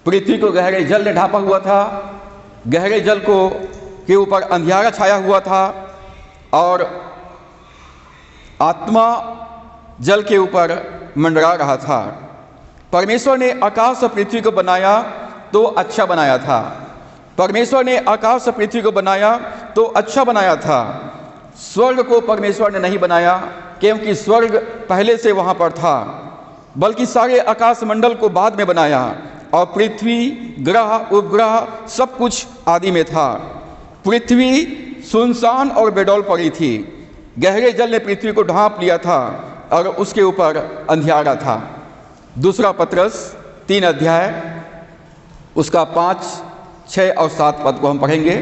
पृथ्वी को गहरे जल ने ढांपा हुआ था, गहरे जल को के ऊपर अंधियारा छाया हुआ था और आत्मा जल के ऊपर मंडरा रहा था। परमेश्वर ने आकाश और पृथ्वी को बनाया तो अच्छा बनाया था। परमेश्वर ने आकाश और पृथ्वी को बनाया तो अच्छा बनाया था। स्वर्ग को परमेश्वर ने नहीं बनाया क्योंकि स्वर्ग पहले से वहाँ पर था, बल्कि सारे आकाश मंडल को बाद में बनाया और पृथ्वी, ग्रह, उपग्रह सब कुछ आदि में था। पृथ्वी सुनसान और बेडौल पड़ी थी। गहरे जल ने पृथ्वी को ढांप लिया था और उसके ऊपर अंधियारा था। दूसरा पत्रस 3 अध्याय उसका 5, 6 और 7 पद को हम पढ़ेंगे।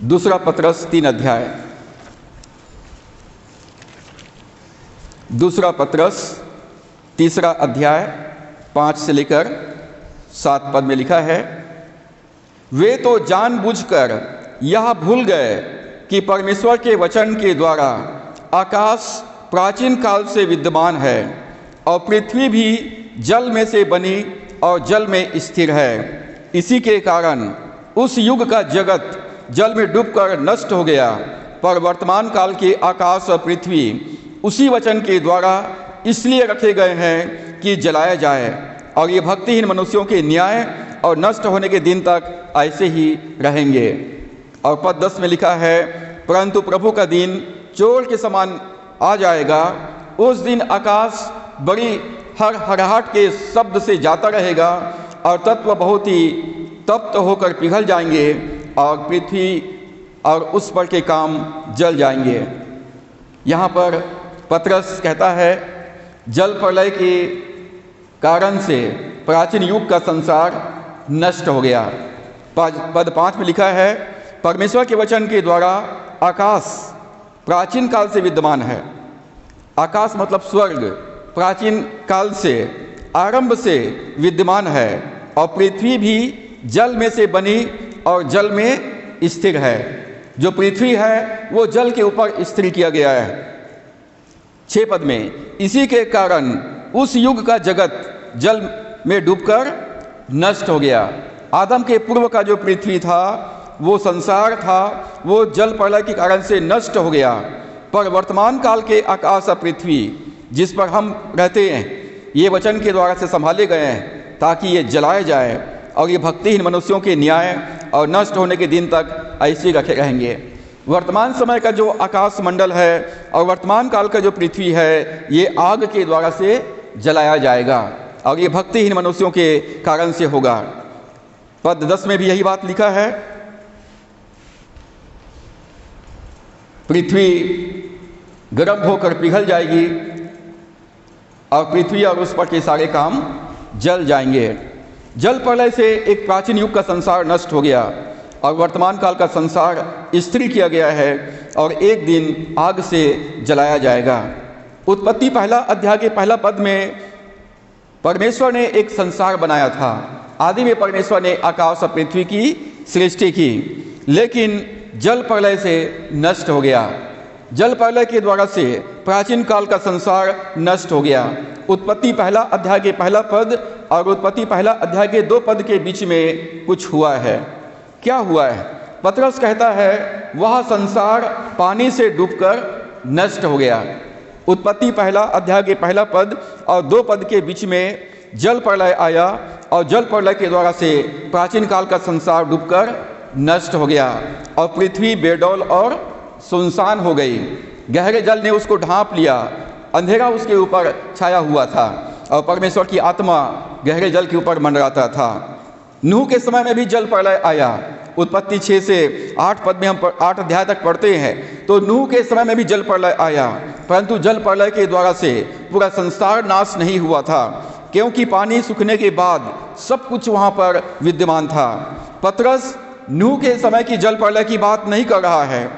दूसरा पत्रस 3 अध्याय, दूसरा पत्रस 3 अध्याय 5 से लेकर 7 पद में लिखा है, वे तो जानबूझकर यह भूल गए कि परमेश्वर के वचन के द्वारा आकाश प्राचीन काल से विद्यमान है और पृथ्वी भी जल में से बनी और जल में स्थिर है। इसी के कारण उस युग का जगत जल में डूबकर नष्ट हो गया, पर वर्तमान काल के आकाश और पृथ्वी उसी वचन के द्वारा इसलिए रखे गए हैं कि जलाया जाए, और ये भक्तिहीन मनुष्यों के न्याय और नष्ट होने के दिन तक ऐसे ही रहेंगे। और पद 10 में लिखा है, परंतु प्रभु का दिन चोर के समान आ जाएगा। उस दिन आकाश बड़ी हड़हड़ाहट के शब्द से जाता रहेगा और तत्व बहुत ही तप्त होकर पिघल जाएंगे और पृथ्वी और उस पर के काम जल जाएंगे। यहाँ पर पतरस कहता है, जल प्रलय के कारण से प्राचीन युग का संसार नष्ट हो गया। पद 5 में लिखा है, परमेश्वर के वचन के द्वारा आकाश प्राचीन काल से विद्यमान है। आकाश मतलब स्वर्ग प्राचीन काल से, आरंभ से विद्यमान है और पृथ्वी भी जल में से बनी और जल में स्थिर है। जो पृथ्वी है वो जल के ऊपर स्थिर किया गया है। 6 पद में, इसी के कारण उस युग का जगत जल में डूबकर नष्ट हो गया। आदम के पूर्व का जो पृथ्वी था, वो संसार था, वो जल प्रलय के कारण से नष्ट हो गया। पर वर्तमान काल के आकाश और पृथ्वी जिस पर हम रहते हैं, ये वचन के द्वारा से संभाले गए हैं ताकि ये जलाए जाए और ये भक्तिहीन मनुष्यों के न्याय और नष्ट होने के दिन तक ऐसे ही रखे रहेंगे। वर्तमान समय का जो आकाश मंडल है और वर्तमान काल का जो पृथ्वी है, ये आग के द्वारा से जलाया जाएगा और ये भक्तिहीन मनुष्यों के कारण से होगा। पद 10 में भी यही बात लिखा है, पृथ्वी गर्म होकर पिघल जाएगी और पृथ्वी और उस पर के सारे काम जल जाएंगे। जल प्रलय से एक प्राचीन युग का संसार नष्ट हो गया और वर्तमान काल का संसार स्थिर किया गया है और एक दिन आग से जलाया जाएगा। उत्पत्ति 1 अध्याय के 1 पद में परमेश्वर ने एक संसार बनाया था। आदि में परमेश्वर ने आकाश और पृथ्वी की सृष्टि की, लेकिन जल प्रलय से नष्ट हो गया। जल प्रलय के द्वारा से प्राचीन काल का संसार नष्ट हो गया। उत्पत्ति 1 अध्याय के 1 पद और उत्पत्ति 1 अध्याय के 2 पद के बीच में कुछ हुआ है। क्या हुआ है? पतरस कहता है, वह संसार पानी से डूबकर नष्ट हो गया। उत्पत्ति 1 अध्याय के 1 पद और 2 पद के बीच में जल प्रलय आया और जल प्रलय के द्वारा से प्राचीन काल का संसार डूबकर नष्ट हो गया और पृथ्वी बेडौल और सुनसान हो गई। गहरे जल ने उसको ढांप लिया, अंधेरा उसके ऊपर छाया हुआ था और परमेश्वर की आत्मा गहरे जल के ऊपर मंडराता था। नूह के समय में भी जल प्रलय आया। उत्पत्ति 6 से 8 पद में हम 8 अध्याय तक पढ़ते हैं तो नूह के समय में भी जल प्रलय आया, परंतु जल प्रलय के द्वारा से पूरा संसार नाश नहीं हुआ था, क्योंकि पानी सूखने के बाद सब कुछ वहाँ पर विद्यमान था। पतरस नूह के समय की जल प्रलय की बात नहीं कर रहा है,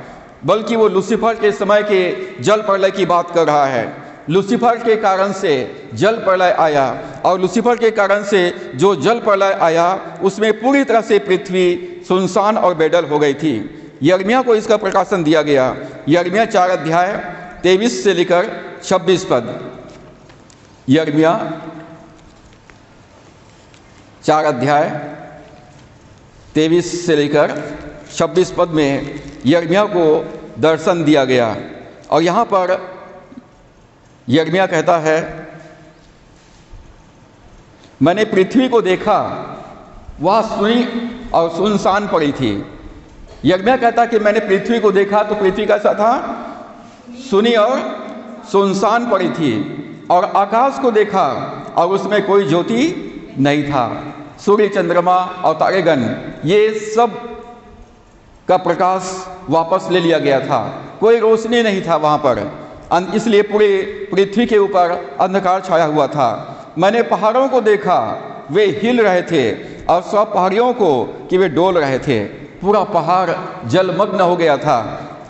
बल्कि वो लूसीफर के समय के जल प्रलय की बात कर रहा है। लूसीफर के कारण से जल प्रलय आया और लूसीफर के कारण से जो जल प्रलय आया उसमें पूरी तरह से पृथ्वी सुनसान और बेडल हो गई थी। यिर्मयाह को इसका प्रकाशन दिया गया। यिर्मयाह 4 अध्याय 23 से लेकर 26 पद। यिर्मयाह 4 अध्याय 23 से लेकर 26 पद में यिर्मयाह को दर्शन दिया गया। और यहाँ पर यिर्मयाह कहता है, मैंने पृथ्वी को देखा, वह सुनी और सुनसान पड़ी थी। यिर्मयाह कहता कि मैंने पृथ्वी को देखा तो पृथ्वी कैसा था? सुनी और सुनसान पड़ी थी। और आकाश को देखा और उसमें कोई ज्योति नहीं था। सूर्य, चंद्रमा और तारेगण ये सब का प्रकाश वापस ले लिया गया था, कोई रोशनी नहीं था वहाँ पर, इसलिए पूरे पृथ्वी के ऊपर अंधकार छाया हुआ था। मैंने पहाड़ों को देखा, वे हिल रहे थे, और सब पहाड़ियों को कि वे डोल रहे थे। पूरा पहाड़ जलमग्न हो गया था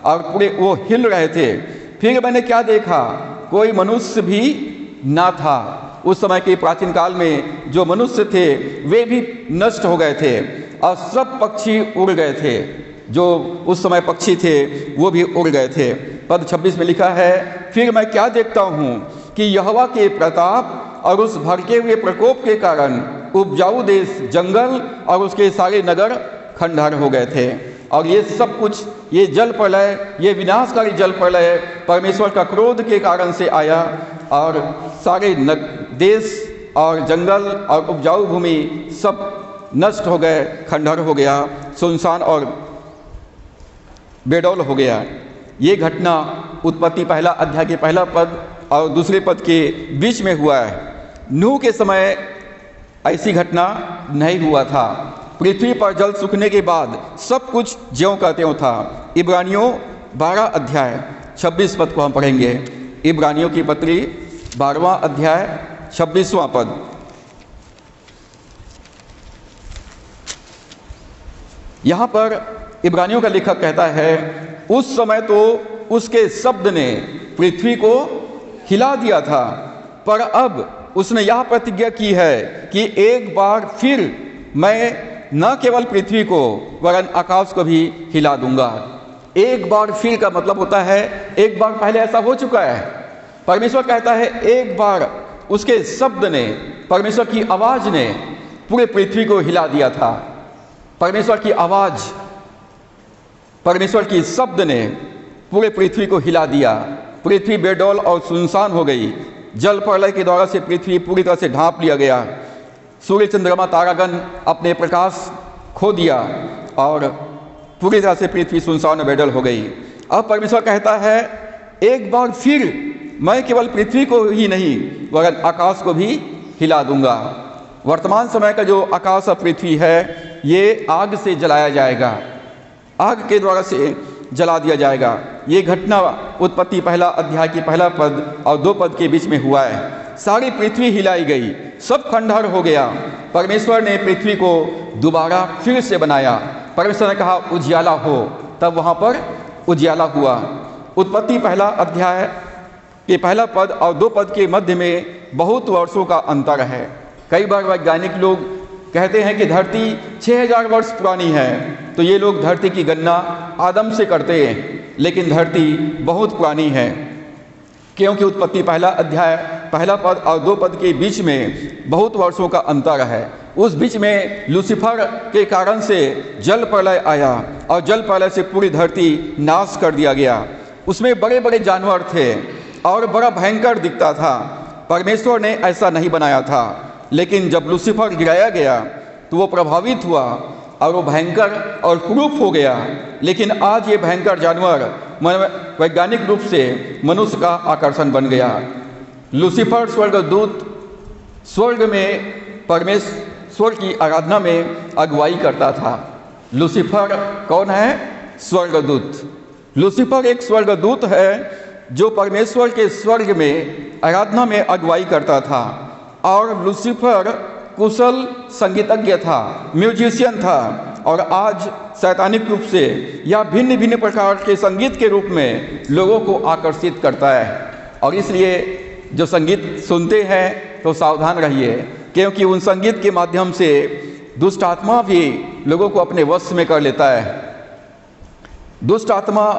और पूरे वो हिल रहे थे। फिर मैंने क्या देखा? कोई मनुष्य भी ना था। उस समय के प्राचीन काल में जो मनुष्य थे वे भी नष्ट हो गए थे और सब पक्षी उड़ गए थे। जो उस समय पक्षी थे वो भी उड़ गए थे। पद 26 में लिखा है, फिर मैं क्या देखता हूँ कि यहोवा के प्रताप और उस भड़के हुए प्रकोप के कारण उपजाऊ देश, जंगल और उसके सारे नगर खंडहर हो गए थे। और ये सब कुछ, ये जल प्रलय, ये विनाशकारी जल प्रलय परमेश्वर का क्रोध के कारण से आया और सारे देश और जंगल और उपजाऊ भूमि सब नष्ट हो गए, खंडहर हो गया, सुनसान और बेडौल हो गया। ये घटना उत्पत्ति 1 अध्याय के 1 पद और 2 पद के बीच में हुआ है। नूह के समय ऐसी घटना नहीं हुआ था। पृथ्वी पर जल सूखने के बाद सब कुछ ज्यों का त्यों था। इब्रानियों 12 अध्याय 26 पद को हम पढ़ेंगे। इब्रानियों की पत्री 12वां अध्याय 26वां पद। यहाँ पर इब्रानियों का लेखक कहता है, उस समय तो उसके शब्द ने पृथ्वी को हिला दिया था, पर अब उसने यह प्रतिज्ञा की है कि एक बार फिर मैं न केवल पृथ्वी को वरन आकाश को भी हिला दूंगा। एक बार फिर का मतलब होता है एक बार पहले ऐसा हो चुका है। परमेश्वर कहता है एक बार उसके शब्द ने, परमेश्वर की आवाज ने पूरे पृथ्वी को हिला दिया था। परमेश्वर की आवाज, परमेश्वर की शब्द ने पूरे पृथ्वी को हिला दिया। पृथ्वी बेडौल और सुनसान हो गई। जल प्रलय के द्वारा से पृथ्वी पूरी तरह से ढांप लिया गया। सूर्य, चंद्रमा, तारागण अपने प्रकाश खो दिया और पूरी तरह से पृथ्वी सुनसान और बेडौल हो गई। अब परमेश्वर कहता है एक बार फिर मैं केवल पृथ्वी को ही नहीं वरन आकाश को भी हिला दूंगा। वर्तमान समय का जो आकाश और पृथ्वी है ये आग से जलाया जाएगा, आग के द्वारा से जला दिया जाएगा। ये घटना उत्पत्ति 1 अध्याय की 1 पद और 2 पद के बीच में हुआ है। सारी पृथ्वी हिलाई गई, सब खंडहर हो गया। परमेश्वर ने पृथ्वी को दोबारा फिर से बनाया। परमेश्वर ने कहा उजियाला हो, तब वहाँ पर उजियाला हुआ। उत्पत्ति 1 अध्याय के 1 पद और 2 पद के मध्य में बहुत वर्षों का अंतर है। कई बार वैज्ञानिक लोग कहते हैं कि धरती 6000 वर्ष पुरानी है, तो ये लोग धरती की गणना आदम से करते हैं, लेकिन धरती बहुत पुरानी है, क्योंकि उत्पत्ति 1 अध्याय 1 पद और 2 पद के बीच में बहुत वर्षों का अंतर है। उस बीच में लूसीफर के कारण से जल प्रलय आया और जल प्रलय से पूरी धरती नाश कर दिया गया। उसमें बड़े बड़े जानवर थे और बड़ा भयंकर दिखता था। परमेश्वर ने ऐसा नहीं बनाया था, लेकिन जब लूसीफर गिराया गया तो वो प्रभावित हुआ और वो भयंकर और क्रूप हो गया। लेकिन आज ये भयंकर जानवर वैज्ञानिक रूप से मनुष्य का आकर्षण बन गया। लूसीफर स्वर्गदूत स्वर्ग में परमेश्वर की आराधना में अगुवाई करता था। लूसीफर कौन है? स्वर्गदूत। लूसीफर एक स्वर्गदूत है जो परमेश्वर के स्वर्ग में आराधना में अगुवाई करता था। और लूसीफर कुशल संगीतज्ञ था, म्यूजिशियन था, और आज शैतानिक रूप से या भिन्न भिन्न प्रकार के संगीत के रूप में लोगों को आकर्षित करता है। और इसलिए जो संगीत सुनते हैं तो सावधान रहिए, क्योंकि उन संगीत के माध्यम से दुष्ट आत्मा भी लोगों को अपने वश में कर लेता है। दुष्ट आत्मा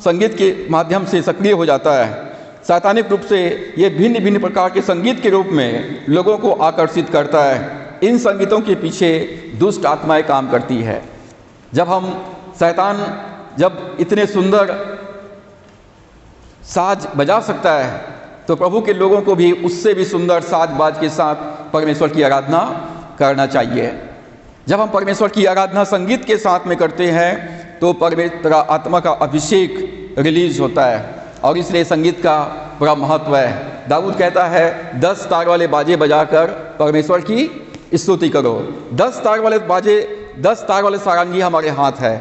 संगीत के माध्यम से सक्रिय हो जाता है। शैतानिक रूप से ये भिन्न भिन्न प्रकार के संगीत के रूप में लोगों को आकर्षित करता है। इन संगीतों के पीछे दुष्ट आत्माएं काम करती है। जब इतने सुंदर साज बजा सकता है तो प्रभु के लोगों को भी उससे भी सुंदर साज बाज के साथ परमेश्वर की आराधना करना चाहिए। जब हम परमेश्वर की आराधना संगीत के साथ में करते हैं तो पवित्र आत्मा का अभिषेक रिलीज होता है और इसलिए संगीत का बड़ा महत्व है। दाऊद कहता है 10 तार वाले बाजे बजाकर परमेश्वर की स्तुति करो। 10 तार वाले सारंगी हमारे हाथ है।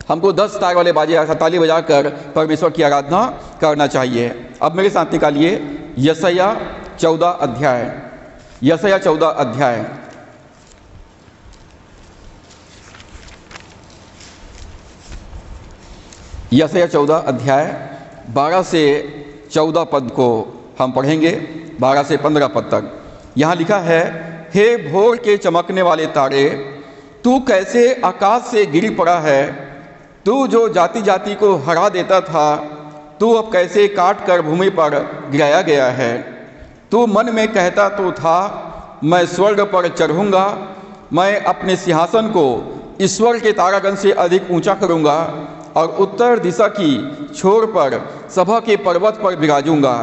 हमको 10 तार वाले बाजे ताली बजाकर परमेश्वर की आराधना करना चाहिए। अब मेरे साथ निकालिए यशायाह 14 अध्याय। यशायाह 14 अध्याय यशायाह 14 अध्याय 12 से 14 पद को हम पढ़ेंगे, 12 से 15 पद तक। यहाँ लिखा है, हे भोर के चमकने वाले तारे, तू कैसे आकाश से गिर पड़ा है। तू जो जाति जाति को हरा देता था, तू अब कैसे काट कर भूमि पर गिराया गया है। तू मन में कहता तो था, मैं स्वर्ग पर चढ़ूँगा, मैं अपने सिंहासन को ईश्वर के तारागण से अधिक ऊंचा करूँगा और उत्तर दिशा की छोर पर सभा के पर्वत पर विराजूंगा।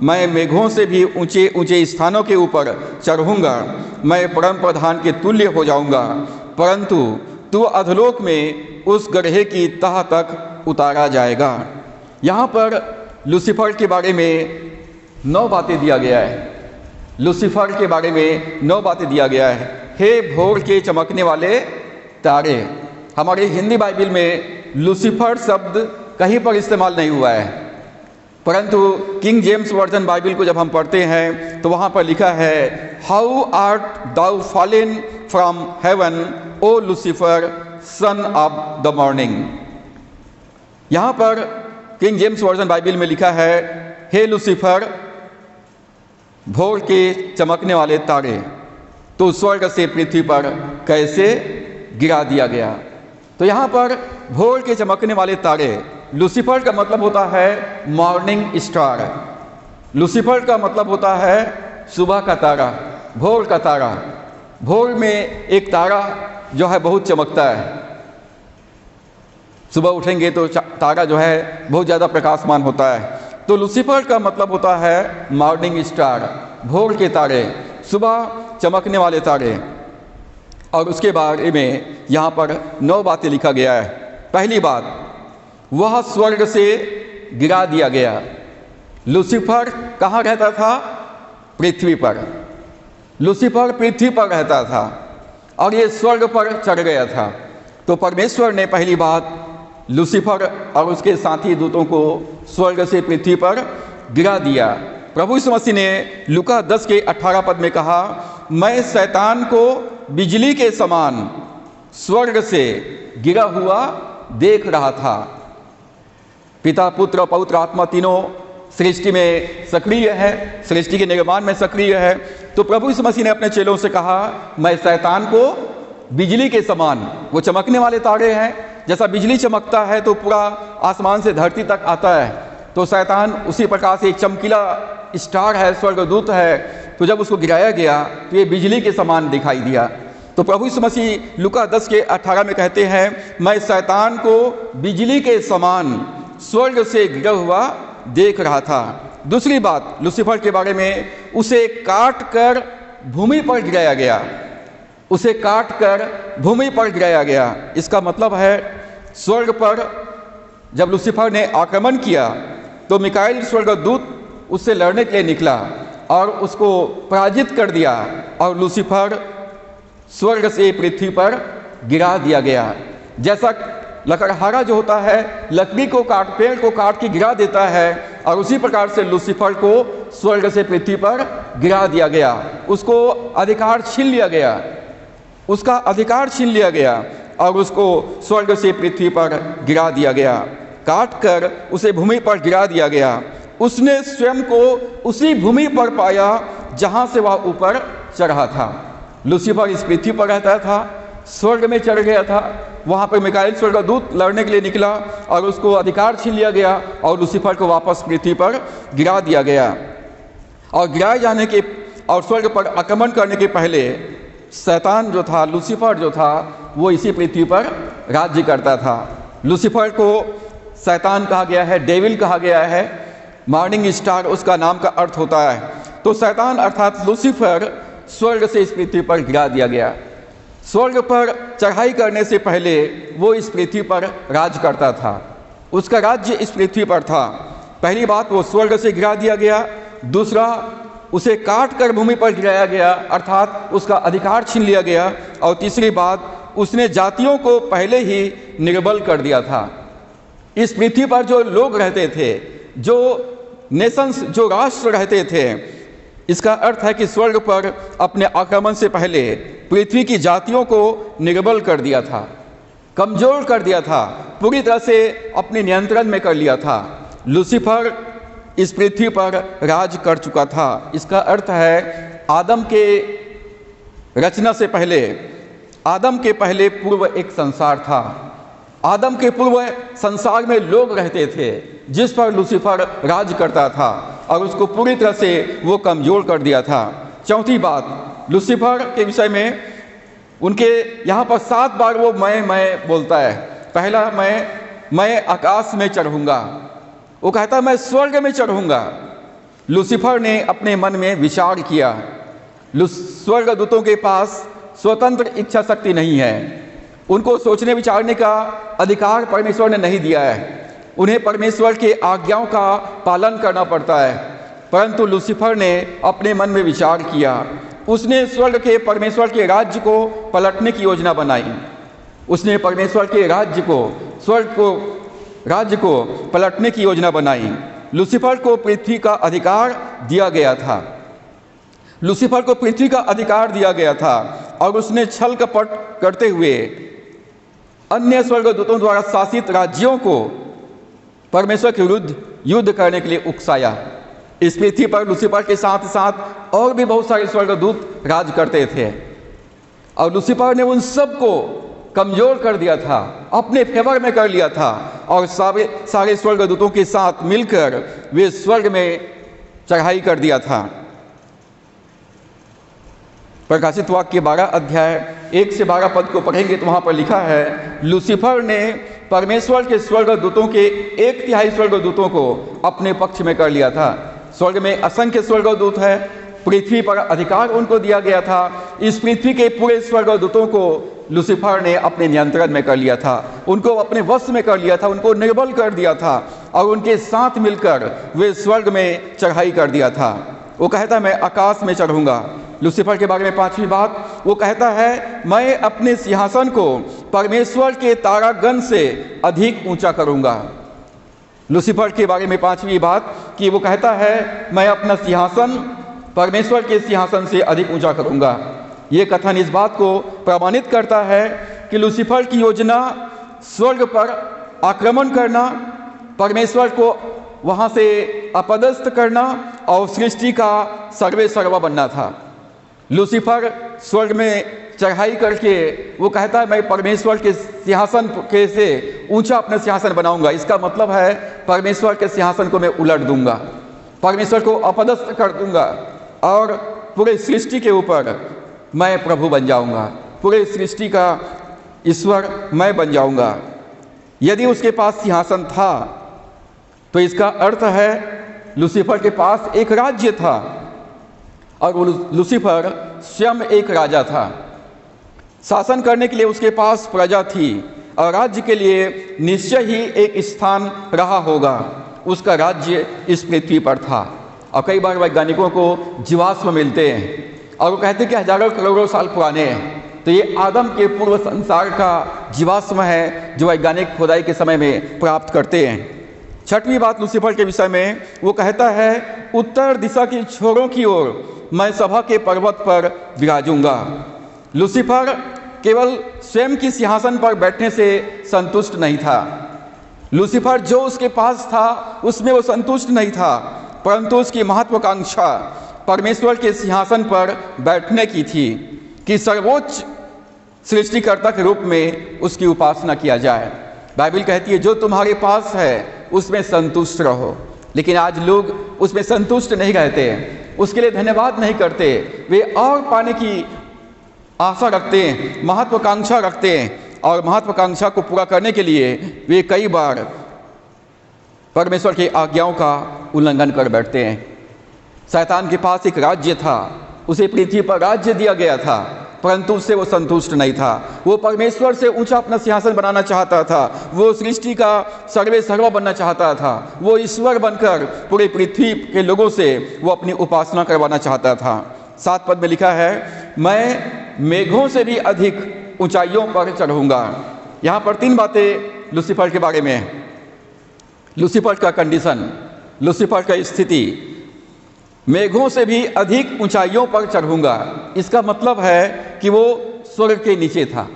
मैं मेघों से भी ऊंचे ऊंचे स्थानों के ऊपर चढ़ूँगा, मैं परम प्रधान के तुल्य हो जाऊँगा। परंतु तू अधोलोक में उस गड्ढे की तह तक उतारा जाएगा। यहाँ पर लूसीफर के बारे में 9 बातें दिया गया है। लूसीफर के बारे में 9 बातें दिया गया है। हे भोर के चमकने वाले तारे। हमारे हिंदी बाइबल में लूसीफर शब्द कहीं पर इस्तेमाल नहीं हुआ है, परंतु किंग जेम्स वर्जन बाइबल को जब हम पढ़ते हैं तो वहाँ पर लिखा है, how art thou fallen from heaven O Lucifer son of the morning. यहाँ पर किंग जेम्स वर्जन बाइबल में लिखा है, हे लूसीफर भोर के चमकने वाले तारे, तो स्वर्ग से पृथ्वी पर कैसे गिरा दिया गया। तो यहाँ पर भोर के चमकने वाले तारे, लूसीफर का मतलब होता है मॉर्निंग स्टार। लूसीफर का मतलब होता है सुबह का तारा, भोर का तारा। भोर में एक तारा जो है बहुत चमकता है। सुबह उठेंगे तो तारा जो है बहुत ज़्यादा प्रकाशमान होता है। तो लूसीफर का मतलब होता है मॉर्निंग स्टार, भोर के तारे, सुबह चमकने वाले तारे। और उसके बारे में यहाँ पर 9 बातें लिखा गया है। पहली बात, वह स्वर्ग से गिरा दिया गया। लूसीफर कहाँ रहता था? पृथ्वी पर। लूसीफर पृथ्वी पर रहता था और ये स्वर्ग पर चढ़ गया था। तो परमेश्वर ने पहली बात लूसीफर और उसके साथी दूतों को स्वर्ग से पृथ्वी पर गिरा दिया। प्रभु यीशु मसीह ने लूका 10 के 18 पद में कहा, मैं शैतान को बिजली के समान स्वर्ग से गिरा हुआ देख रहा था। पिता, पुत्र और पवित्र आत्मा तीनों सृष्टि में सक्रिय है, सृष्टि के निर्माण में सक्रिय है। तो प्रभु यीशु मसीह ने अपने चेलों से कहा, मैं शैतान को बिजली के समान, वो चमकने वाले तारे हैं, जैसा बिजली चमकता है तो पूरा आसमान से धरती तक आता है, तो शैतान उसी प्रकार से एक चमकीला स्टार है, स्वर्गदूत है। तो जब उसको गिराया गया तो ये बिजली के समान दिखाई दिया। तो प्रभु यीशु मसीह लूका 10 के 18 में कहते हैं, मैं शैतान को बिजली के समान स्वर्ग से गिरा हुआ देख रहा था। दूसरी बात लूसीफर के बारे में, उसे काट कर भूमि पर गिराया गया। उसे काट कर भूमि पर गिराया गया। इसका मतलब है स्वर्ग पर जब लूसीफर ने आक्रमण किया तो मिकाएल स्वर्गदूत उससे लड़ने के लिए निकला और उसको पराजित कर दिया और लूसीफर स्वर्ग से पृथ्वी पर गिरा दिया गया। जैसा लकड़हारा जो होता है लकड़ी को पेड़ को काट के गिरा देता है, और उसी प्रकार से लूसीफर को स्वर्ग से पृथ्वी पर गिरा दिया गया। उसको अधिकार छीन लिया गया, उसका अधिकार छीन लिया गया और उसको स्वर्ग से पृथ्वी पर गिरा दिया गया। काट कर उसे भूमि पर गिरा दिया गया। उसने स्वयं को उसी भूमि पर पाया जहां से वह ऊपर चढ़ा था। लूसीफर इस पृथ्वी पर रहता था, स्वर्ग में चढ़ गया था। वहां पर मिकाएल स्वर्गदूत लड़ने के लिए निकला और उसको अधिकार छीन लिया गया और लूसीफर को वापस पृथ्वी पर गिरा दिया गया। और गिराए जाने के और स्वर्ग पर आक्रमण करने के पहले शैतान जो था, लूसीफर जो था, वो इसी पृथ्वी पर राज्य करता था। लूसीफर को शैतान कहा गया है, डेविल कहा गया है, मॉर्निंग स्टार उसका नाम का अर्थ होता है। तो शैतान अर्थात लूसीफर स्वर्ग से इस पृथ्वी पर गिरा दिया गया। स्वर्ग पर चढ़ाई करने से पहले वो इस पृथ्वी पर राज करता था, उसका राज्य इस पृथ्वी पर था। पहली बात, वो स्वर्ग से गिरा दिया गया। दूसरा, उसे काट कर भूमि पर गिराया गया, अर्थात उसका अधिकार छीन लिया गया। और तीसरी बात, उसने जातियों को पहले ही निर्बल कर दिया था। इस पृथ्वी पर जो लोग रहते थे, जो नेशंस, जो राष्ट्र रहते थे, इसका अर्थ है कि स्वर्ग पर अपने आक्रमण से पहले पृथ्वी की जातियों को निर्बल कर दिया था, कमजोर कर दिया था, पूरी तरह से अपने नियंत्रण में कर लिया था। लूसीफर इस पृथ्वी पर राज कर चुका था। इसका अर्थ है आदम के रचना से पहले, आदम के पहले पूर्व एक संसार था। आदम के पूर्व संसार में लोग रहते थे जिस पर लूसीफर राज करता था और उसको पूरी तरह से वो कमजोर कर दिया था। चौथी बात, लूसीफर के विषय में उनके यहाँ पर 7 बार वो मैं बोलता है। पहला, मैं आकाश में चढ़ूंगा, वो कहता है मैं स्वर्ग में चढ़ूंगा। लूसीफर ने अपने मन में विचार किया। स्वर्गदूतों के पास स्वतंत्र इच्छा शक्ति नहीं है, उनको सोचने विचारने का अधिकार परमेश्वर ने नहीं दिया है, उन्हें परमेश्वर के आज्ञाओं का पालन करना पड़ता है। परंतु लूसीफर ने अपने मन में विचार किया, उसने स्वर्ग के परमेश्वर के राज्य को पलटने की योजना बनाई। उसने परमेश्वर के राज्य को, स्वर्ग को, राज्य को पलटने की योजना बनाई। लूसीफर को पृथ्वी का अधिकार दिया गया था, लूसीफर को पृथ्वी का अधिकार दिया गया था और उसने छल कपट करते हुए अन्य स्वर्गदूतों द्वारा शासित राज्यों को परमेश्वर के विरुद्ध युद्ध करने के लिए उकसाया। इस पृथ्वी पर लूसीफर के साथ साथ और भी बहुत सारे स्वर्गदूत राज करते थे और लूसीफर ने उन सबको कमजोर कर दिया था, अपने फेवर में कर लिया था और सारे स्वर्गदूतों के साथ मिलकर वे स्वर्ग में चढ़ाई कर दिया था। प्रकाशित वाक्य 12 अध्याय 1 से 12 पद को पढ़ेंगे तो वहां पर लिखा है, लूसीफर ने परमेश्वर के स्वर्गदूतों के 1/3 स्वर्गदूतों को अपने पक्ष में कर लिया था। स्वर्ग में असंख्य स्वर्गदूत है, पृथ्वी पर अधिकार उनको दिया गया था। इस पृथ्वी के पूरे स्वर्गदूतों को लूसीफर ने अपने नियंत्रण में कर लिया था, उनको अपने वश में कर लिया था, उनको निर्बल कर दिया था और उनके साथ मिलकर वे स्वर्ग में चढ़ाई कर दिया था। वो कहता है मैं आकाश में चढ़ूंगा। लूसीफर के बारे में 5वीं बात, वो कहता है मैं अपने सिंहासन को परमेश्वर के तारागण से अधिक ऊंचा करूंगा। लूसीफर के बारे में 5वीं बात कि वो कहता है मैं अपना सिंहासन परमेश्वर के सिंहासन से अधिक ऊंचा करूंगा। ये कथन इस बात को प्रमाणित करता है कि लूसीफर की योजना स्वर्ग पर आक्रमण करना, परमेश्वर को वहां से अपदस्थ करना और सृष्टि का सर्वे सर्वा बनना था। लूसीफर स्वर्ग में चढ़ाई करके वो कहता है मैं परमेश्वर के सिंहासन के से ऊंचा अपना सिंहासन बनाऊंगा। इसका मतलब है परमेश्वर के सिंहासन को मैं उलट दूंगा, परमेश्वर को अपदस्थ कर दूंगा और पूरे सृष्टि के ऊपर मैं प्रभु बन जाऊंगा, पूरे सृष्टि का ईश्वर मैं बन जाऊंगा। यदि उसके पास सिंहासन था तो इसका अर्थ है लूसीफर के पास एक राज्य था और लूसीफर स्वयं एक राजा था। शासन करने के लिए उसके पास प्रजा थी और राज्य के लिए निश्चय ही एक स्थान रहा होगा। उसका राज्य इस पृथ्वी पर था और कई बार वैज्ञानिकों को जीवाश्म मिलते हैं और वो कहते हैं कि हजारों करोड़ों साल पुराने हैं। तो ये आदम के पूर्व संसार का जीवाश्म है जो वैज्ञानिक खुदाई के समय में प्राप्त करते हैं। 6वीं बात लूसीफर के विषय में वो कहता है उत्तर दिशा की छोरों की ओर मैं सभा के पर्वत पर विराजूंगा। लूसीफर केवल स्वयं की सिंहासन पर बैठने से संतुष्ट नहीं था। लूसीफर जो उसके पास था उसमें वो संतुष्ट नहीं था, परंतु उसकी महत्वाकांक्षा परमेश्वर के सिंहासन पर बैठने की थी कि सर्वोच्च सृष्टिकर्ता के रूप में उसकी उपासना किया जाए। बाइबल कहती है जो तुम्हारे पास है उसमें संतुष्ट रहो, लेकिन आज लोग उसमें संतुष्ट नहीं रहते, उसके लिए धन्यवाद नहीं करते, वे और पाने की आशा रखते हैं, महत्वाकांक्षा रखते हैं, और महत्वाकांक्षा को पूरा करने के लिए वे कई बार परमेश्वर की आज्ञाओं का उल्लंघन कर बैठते हैं। शैतान के पास एक राज्य था, उसे पृथ्वी पर राज्य दिया गया था, परंतु उससे वो संतुष्ट नहीं था। वो परमेश्वर से ऊंचा अपना सिंहासन बनाना चाहता था, वो सृष्टि का सर्वे सर्वा बनना चाहता था, वो ईश्वर बनकर पूरे पृथ्वी के लोगों से वो अपनी उपासना करवाना चाहता था। 7 पद में लिखा है, मैं मेघों से भी अधिक ऊंचाइयों पर चढ़ूंगा। यहाँ पर 3 बातें लूसीफर के बारे में है। लूसीफर का कंडीशन, लूसीफर का स्थिति, मेघों से भी अधिक ऊंचाइयों पर चढ़ूंगा। इसका मतलब है कि वो स्वर्ग के नीचे था,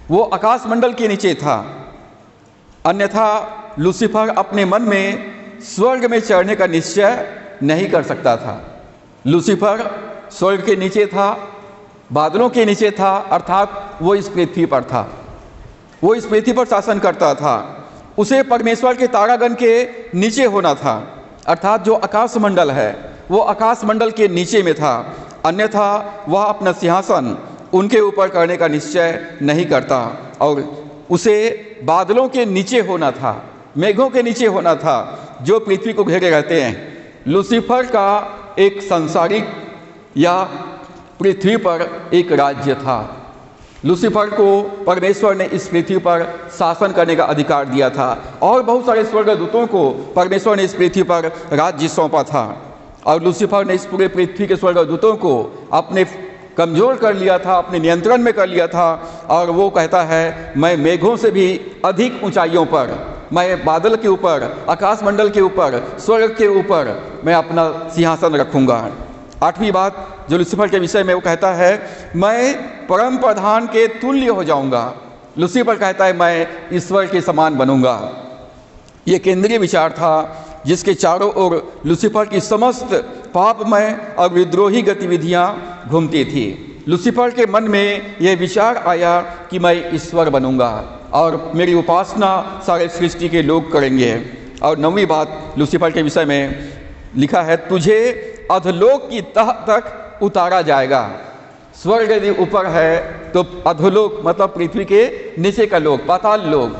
वो आकाश मंडल के नीचे था। अन्यथा लूसीफर अपने मन में स्वर्ग में चढ़ने का निश्चय नहीं कर सकता था। लूसीफर स्वर्ग के नीचे था, बादलों के नीचे था, अर्थात वो इस पृथ्वी पर था, वो इस पृथ्वी पर शासन करता था। उसे परमेश्वर के तारागण के नीचे होना था, अर्थात जो आकाश मंडल है वो आकाश मंडल के नीचे में था। अन्यथा वह अपना सिंहासन उनके ऊपर करने का निश्चय नहीं करता, और उसे बादलों के नीचे होना था, मेघों के नीचे होना था, जो पृथ्वी को घेरे रहते हैं। लूसीफर का एक सांसारिक या पृथ्वी पर एक राज्य था। लूसीफर को परमेश्वर ने इस पृथ्वी पर शासन करने का अधिकार दिया था, और बहुत सारे स्वर्गदूतों को परमेश्वर ने इस पृथ्वी पर राज्य सौंपा था। और लूसीफर ने इस पूरे पृथ्वी के स्वर्गदूतों को अपने कमज़ोर कर लिया था, अपने नियंत्रण में कर लिया था। और वो कहता है, मैं मेघों से भी अधिक ऊंचाइयों पर, मैं बादल के ऊपर, आकाश मंडल के ऊपर, स्वर्ग के ऊपर मैं अपना सिंहासन रखूँगा। 8वीं बात जो लूसीफर के विषय में वो कहता है, मैं परम प्रधान के तुल्य हो जाऊंगा। लूसीफर कहता है, मैं ईश्वर के समान बनूंगा। ये केंद्रीय विचार था जिसके चारों ओर लूसीफर की समस्त पापमय और विद्रोही गतिविधियां घूमती थी। लूसीफर के मन में यह विचार आया कि मैं ईश्वर बनूंगा और मेरी उपासना सारे सृष्टि के लोग करेंगे। और 9वीं बात लूसीफर के विषय में लिखा है, तुझे अधोलोक की तह तक उतारा जाएगा। स्वर्ग यदि ऊपर है तो अधोलोक मतलब पृथ्वी के नीचे का लोक, पाताल लोक,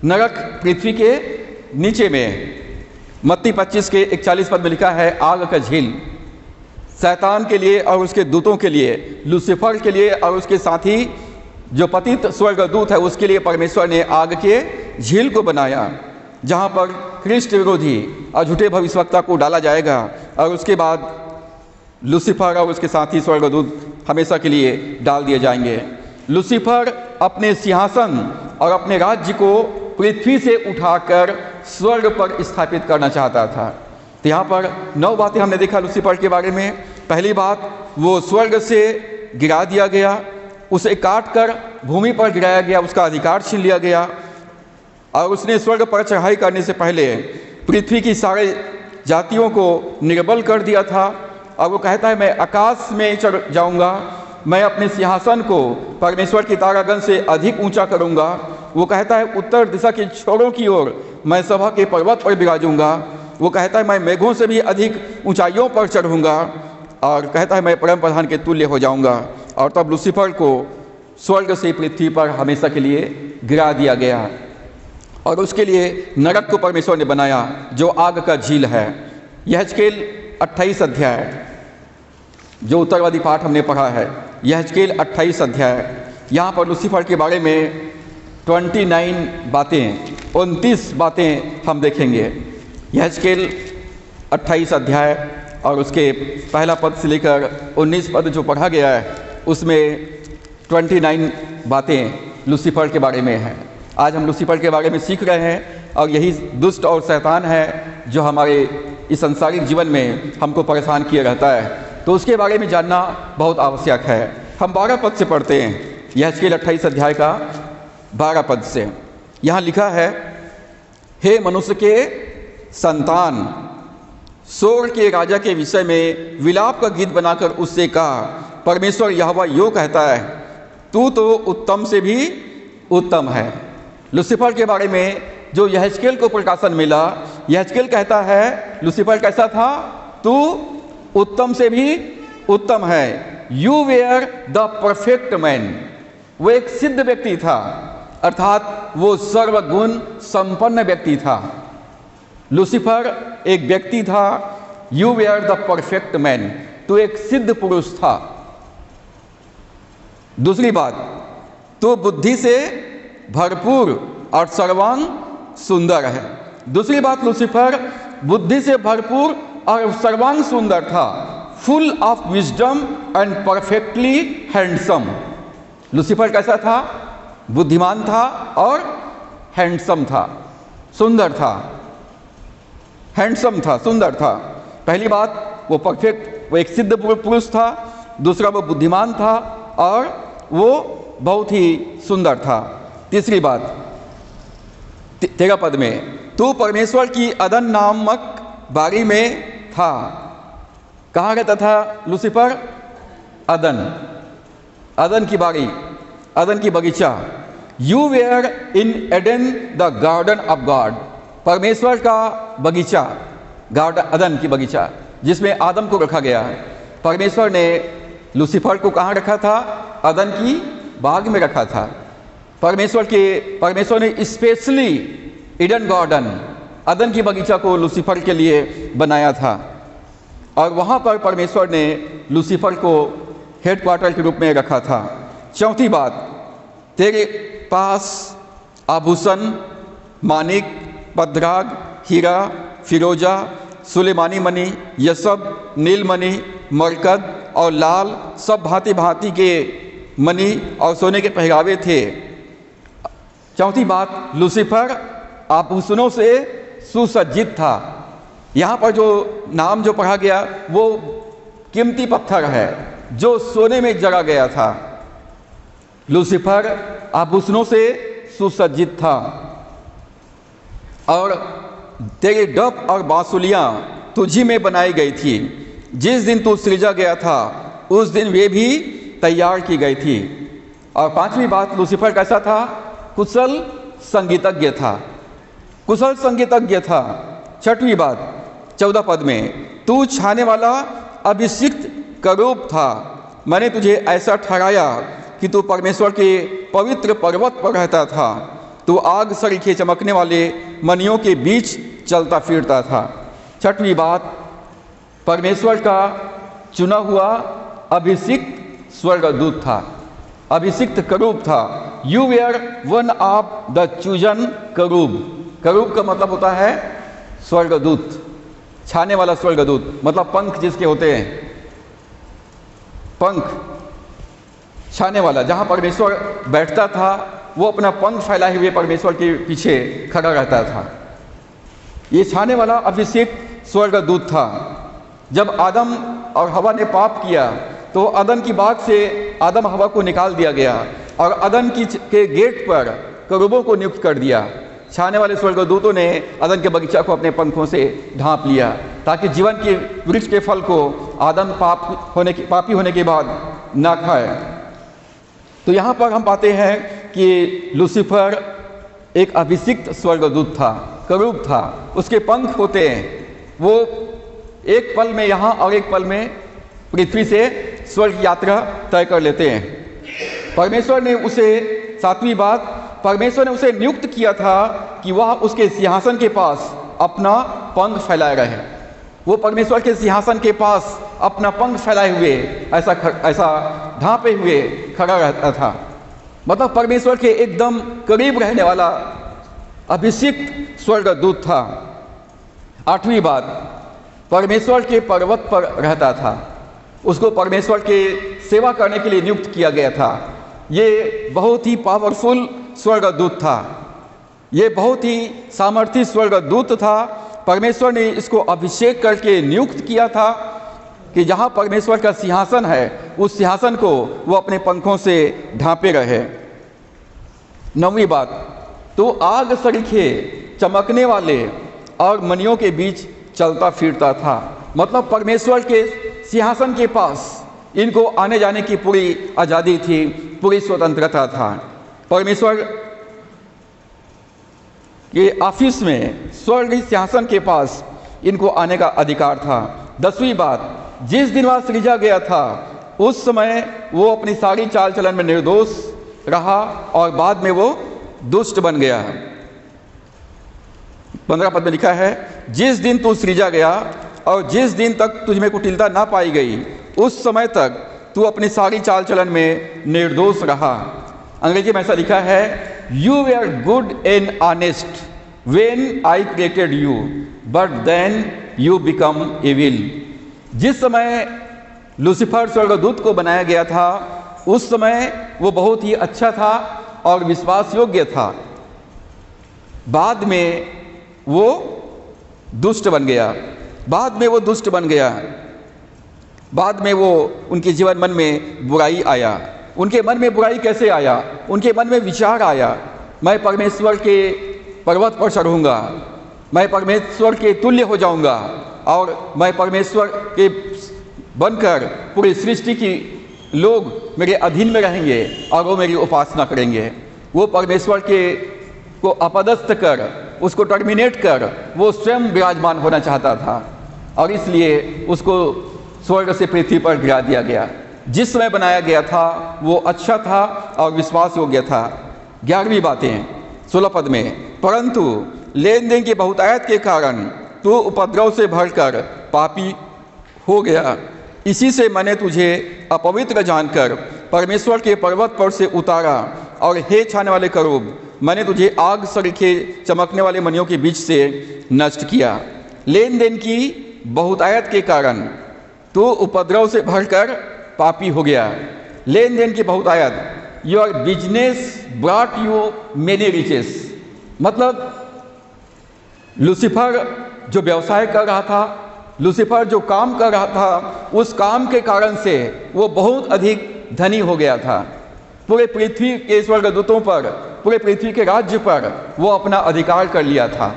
नरक पृथ्वी के नीचे में। मत्ती 25 के 41 पद में लिखा है, आग का झील शैतान के लिए और उसके दूतों के लिए, लूसीफर के लिए और उसके साथी जो पतित स्वर्गदूत है उसके लिए परमेश्वर ने आग के झील को बनाया, जहाँ पर ख्रिस्ट विरोधी और झूठे भविष्यवक्ता को डाला जाएगा। और उसके बाद लूसीफर और उसके साथी स्वर्गदूत हमेशा के लिए डाल दिए जाएंगे। लूसीफर अपने सिंहासन और अपने राज्य को पृथ्वी से उठाकर स्वर्ग पर स्थापित करना चाहता था। तो यहाँ पर 9 बातें हमने देखा लूसीफर के बारे में। पहली बात, वो स्वर्ग से गिरा दिया गया, उसे काट कर भूमि पर गिराया गया, उसका अधिकार छीन लिया गया। और उसने स्वर्ग पर चढ़ाई करने से पहले पृथ्वी की सारे जातियों को निर्बल कर दिया था। और वो कहता है, मैं आकाश में चढ़ जाऊंगा, मैं अपने सिंहासन को परमेश्वर की तारागण से अधिक ऊंचा करूंगा। वो कहता है, उत्तर दिशा के छोरों की ओर मैं सभा के पर्वत पर विराजूंगा। वो कहता है, मैं मेघों से भी अधिक ऊंचाइयों पर चढ़ूंगा। और कहता है, मैं परम प्रधान के तुल्य हो जाऊंगा। और तब लूसीफर को स्वर्ग से पृथ्वी पर हमेशा के लिए गिरा दिया गया, और उसके लिए नरक को परमेश्वर ने बनाया जो आग का झील है। यहेजकेल 28 अध्याय जो उत्तरवादी पाठ हमने पढ़ा है, यहेजकेल 28 अध्याय, यहाँ पर लूसीफर के बारे में 29 बातें, 29 बातें हम देखेंगे। यहेजकेल 28 अध्याय और उसके पहला पद से लेकर 19 पद जो पढ़ा गया है उसमें 29 बातें लूसीफर के बारे में है। आज हम लूसीफर के बारे में सीख रहे हैं, और यही दुष्ट और शैतान है जो हमारे इस संसारिक जीवन में हमको परेशान किए रहता है। तो उसके बारे में जानना बहुत आवश्यक है। हम 12 पद से पढ़ते हैं, यहेजकेल 28 अध्याय का 12 पद से। यहाँ लिखा है, हे मनुष्य के संतान, सोर के राजा के विषय में विलाप का गीत बनाकर उससे कहा, परमेश्वर यहोवा यूँ कहता है, तू तो उत्तम से भी उत्तम है। लूसीफर के बारे में जो यहेजकेल को प्रकाशन मिला, यहेजकेल कहता है लूसीफर कैसा था, तू उत्तम से भी उत्तम है। You were the perfect man, वो एक सिद्ध व्यक्ति था, अर्थात वो सर्वगुण संपन्न व्यक्ति था। लूसीफर एक व्यक्ति था, you were the perfect man, तो एक सिद्ध पुरुष था। दूसरी बात, तो बुद्धि से भरपूर और सर्वांग सुंदर है। दूसरी बात, लूसीफर बुद्धि से भरपूर और सर्वांग सुंदर था, full of wisdom and perfectly handsome. Lucifer कैसा था? बुद्धिमान था और हैंडसम था, सुंदर था, हैंडसम था, सुंदर था। पहली बात, वो परफेक्ट, वो एक सिद्ध पुरुष था। दूसरा, वो बुद्धिमान था और वो बहुत ही सुंदर था। तीसरी बात, 13 पद में, तू परमेश्वर की अदन नामक बारी में था। कहाँ रहता था लूसीफर? अदन, अदन की बारी, अदन की बगीचा। You were in Eden the garden of God, परमेश्वर का बगीचा, गार्डन, अदन की बगीचा, जिसमें आदम को रखा गया है। परमेश्वर ने लूसीफर को कहाँ रखा था? अदन की बाग में रखा था। परमेश्वर ने स्पेशली ईडन गार्डन, अदन की बगीचा को लूसीफर के लिए बनाया था, और वहाँ पर परमेश्वर ने लूसीफर को हेडक्वार्टर के रूप में रखा था। चौथी बात, तेरे पास आभूषण, मानिक, पद्राग, हीरा, फिरोजा, सुलेमानी मणि, यशब, नीलमणि, मरकद और लाल, सब भांति भांति के मणि और सोने के पहरावे थे। चौथी बात, लूसीफर आभूषणों से सुसज्जित था। यहाँ पर जो नाम जो पढ़ा गया वो कीमती पत्थर है जो सोने में जड़ा गया था। लूसीफर आभूषणों से सुसज्जित था। और तेरे डफ और बांसुलियाँ तुझी में बनाई गई थी। जिस दिन तू सृजा गया था उस दिन वे भी तैयार की गई थी। और पांचवी बात, लूसीफर कैसा था? कुशल संगीतज्ञ था, कुशल संगीतज्ञ था। छठवीं बात, 14 पद में, तू छाने वाला अभिषिक्त करूब था। मैंने तुझे ऐसा ठहराया कि तू परमेश्वर के पवित्र पर्वत पर रहता था। तू आग सरीखे चमकने वाले मणियों के बीच चलता फिरता था। छठवीं बात, परमेश्वर का चुना हुआ अभिषिक्त स्वर्गदूत था, अभिषिक्त करूब था। You were one of the chosen करूब। करूब का मतलब होता है स्वर्गदूत, छाने वाला स्वर्गदूत, मतलब पंख जिसके होते हैं, पंख छाने वाला। जहाँ परमेश्वर बैठता था वो अपना पंख फैलाए हुए परमेश्वर के पीछे खड़ा रहता था। ये छाने वाला अभिषेक स्वर्गदूत था। जब आदम और हवा ने पाप किया तो अदन की बाग से आदम हवा को निकाल दिया गया और अदन के गेट पर करूबों को नियुक्त कर दिया। छाने वाले स्वर्गदूतों ने अदन के बगीचा को अपने पंखों से ढांप लिया ताकि जीवन के वृक्ष के फल को आदम पापी होने के बाद ना खाए। तो यहाँ पर हम पाते हैं कि लूसीफर एक अभिषिक्त स्वर्गदूत था, करूब था, उसके पंख होते हैं। वो एक पल में यहाँ और एक पल में पृथ्वी से स्वर्ग यात्रा तय कर लेते हैं। परमेश्वर ने उसे, सातवीं बात, परमेश्वर ने उसे नियुक्त किया था कि वह उसके सिंहासन के पास अपना पंख फैलाए रहे। वो परमेश्वर के सिंहासन के पास अपना पंख फैलाए हुए ऐसा ढांपे हुए खड़ा रहता था। मतलब परमेश्वर के एकदम करीब रहने वाला अभिषिक्त स्वर्गदूत था। आठवीं बात, परमेश्वर के पर्वत पर रहता था। उसको परमेश्वर के सेवा करने के लिए नियुक्त किया गया था। ये बहुत ही पावरफुल स्वर्गदूत था, ये बहुत ही सामर्थी स्वर्गदूत था। परमेश्वर ने इसको अभिषेक करके नियुक्त किया था कि जहाँ परमेश्वर का सिंहासन है उस सिंहासन को वो अपने पंखों से ढांपे रहे। नौवीं बात, तो आग सरीखे चमकने वाले और मणियों के बीच चलता फिरता था। मतलब परमेश्वर के सिंहासन के पास इनको आने जाने की पूरी आज़ादी थी, पूरी स्वतंत्रता था। परमेश्वर के ऑफिस में, स्वर्ग सिंहासन के पास इनको आने का अधिकार था। 10वीं बात, जिस दिन वह सृजा गया था उस समय वो अपनी सारी चाल चलन में निर्दोष रहा और बाद में वो दुष्ट बन गया। 15 पद में लिखा है, जिस दिन तू सृजा गया और जिस दिन तक तुझ में कुटिलता ना पाई गई उस समय तक तू अपनी सारी चाल चलन में निर्दोष रहा। अंग्रेजी में ऐसा लिखा है, you were good and honest when I created you but then you become evil. जिस समय लूसीफर स्वर्गदूत को बनाया गया था उस समय वो बहुत ही अच्छा था और विश्वास योग्य था। बाद में वो दुष्ट बन गया। बाद में वो दुष्ट बन गया। बाद में वो उनके जीवन मन में बुराई आया। उनके मन में बुराई कैसे आया? उनके मन में विचार आया, मैं परमेश्वर के पर्वत पर चढ़ूंगा, मैं परमेश्वर के तुल्य हो जाऊंगा और मैं परमेश्वर के बनकर पूरी सृष्टि की लोग मेरे अधीन में रहेंगे और वो मेरी उपासना करेंगे। वो परमेश्वर के को अपदस्थ कर, उसको टर्मिनेट कर वो स्वयं विराजमान होना चाहता था और इसलिए उसको स्वर्ग से पृथ्वी पर गिरा दिया गया। जिस समय बनाया गया था वो अच्छा था और विश्वास योग्य था। 11वीं बातें 16 पद में, परंतु लेन देन की बहुतायत के कारण तू उपद्रव से भरकर पापी हो गया। इसी से मैंने तुझे अपवित्र जानकर परमेश्वर के पर्वत पर से उतारा और हे छाने वाले करूब, मैंने तुझे आग सरीखे चमकने वाले मणियों के बीच से नष्ट किया। लेन देन की बहुतायत के कारण तू उपद्रव से भरकर पापी हो गया। लेन देन की बहुतायत, your business brought you many riches. मतलब लूसीफर जो व्यवसाय कर रहा था, लूसीफर जो काम कर रहा था, उस काम के कारण से वो बहुत अधिक धनी हो गया था। पूरे पृथ्वी के स्वर्गदूतों पर, पूरे पृथ्वी के राज्य पर वो अपना अधिकार कर लिया था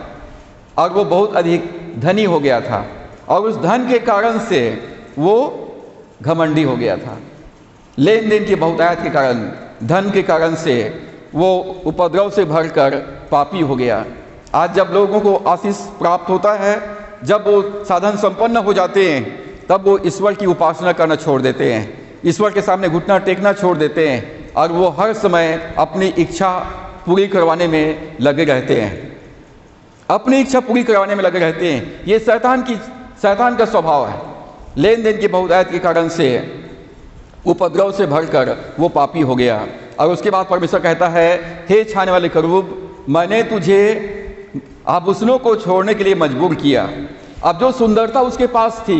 और वो बहुत अधिक धनी हो गया था और उस धन के कारण से वो घमंडी हो गया था। लेन देन की बहुतायत के कारण, धन के कारण से वो उपद्रव से भरकर पापी हो गया। आज जब लोगों को आशीष प्राप्त होता है, जब वो साधन संपन्न हो जाते हैं, तब वो ईश्वर की उपासना करना छोड़ देते हैं, ईश्वर के सामने घुटना टेकना छोड़ देते हैं और वो हर समय अपनी इच्छा पूरी करवाने में लगे रहते हैं, अपनी इच्छा पूरी करवाने में लगे रहते हैं। ये शैतान का स्वभाव है। लेन देन की बहुतायत के कारण से उपद्रव से भरकर वो पापी हो गया। और उसके बाद परमेश्वर कहता है, हे छाने वाले करूब, मैंने तुझे आभूषणों को छोड़ने के लिए मजबूर किया। अब जो सुंदरता उसके पास थी,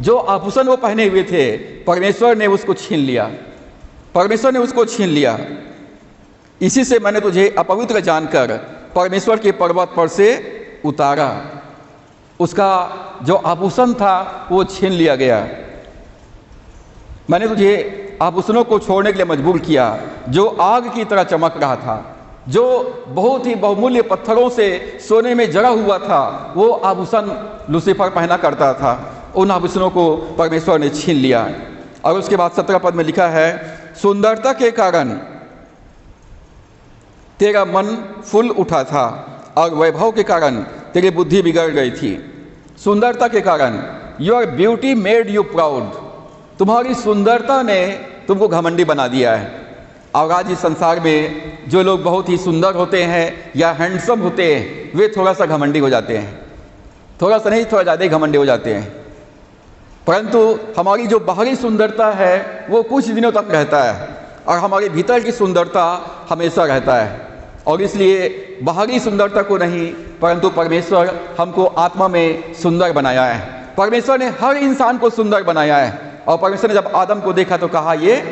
जो आभूषण वो पहने हुए थे, परमेश्वर ने उसको छीन लिया, परमेश्वर ने उसको छीन लिया। इसी से मैंने तुझे अपवित्र जानकर परमेश्वर के पर्वत पर से उतारा। उसका जो आभूषण था वो छीन लिया गया। मैंने तुझे आभूषणों को छोड़ने के लिए मजबूर किया, जो आग की तरह चमक रहा था, जो बहुत ही बहुमूल्य पत्थरों से सोने में जड़ा हुआ था, वो आभूषण लूसीफर पहना करता था। उन आभूषणों को परमेश्वर ने छीन लिया। और उसके बाद 17 पद में लिखा है, सुंदरता के कारण तेरा मन फूल उठा था और वैभव के कारण तेरी बुद्धि बिगड़ गई थी। सुंदरता के कारण, your beauty made you proud. तुम्हारी सुंदरता ने तुमको घमंडी बना दिया है। और आज इस संसार में जो लोग बहुत ही सुंदर होते हैं या हैंडसम होते हैं, वे थोड़ा सा घमंडी हो जाते हैं, थोड़ा सा नहीं, थोड़ा ज़्यादा ही घमंडी हो जाते हैं। परंतु हमारी जो बाहरी सुंदरता है वो कुछ दिनों तक रहता है और हमारे भीतर की सुंदरता हमेशा रहता है। और इसलिए बाहरी सुंदरता को नहीं, परंतु परमेश्वर हमको आत्मा में सुंदर बनाया है। परमेश्वर ने हर इंसान को सुंदर बनाया है। और परमेश्वर ने जब आदम को देखा तो कहा, ये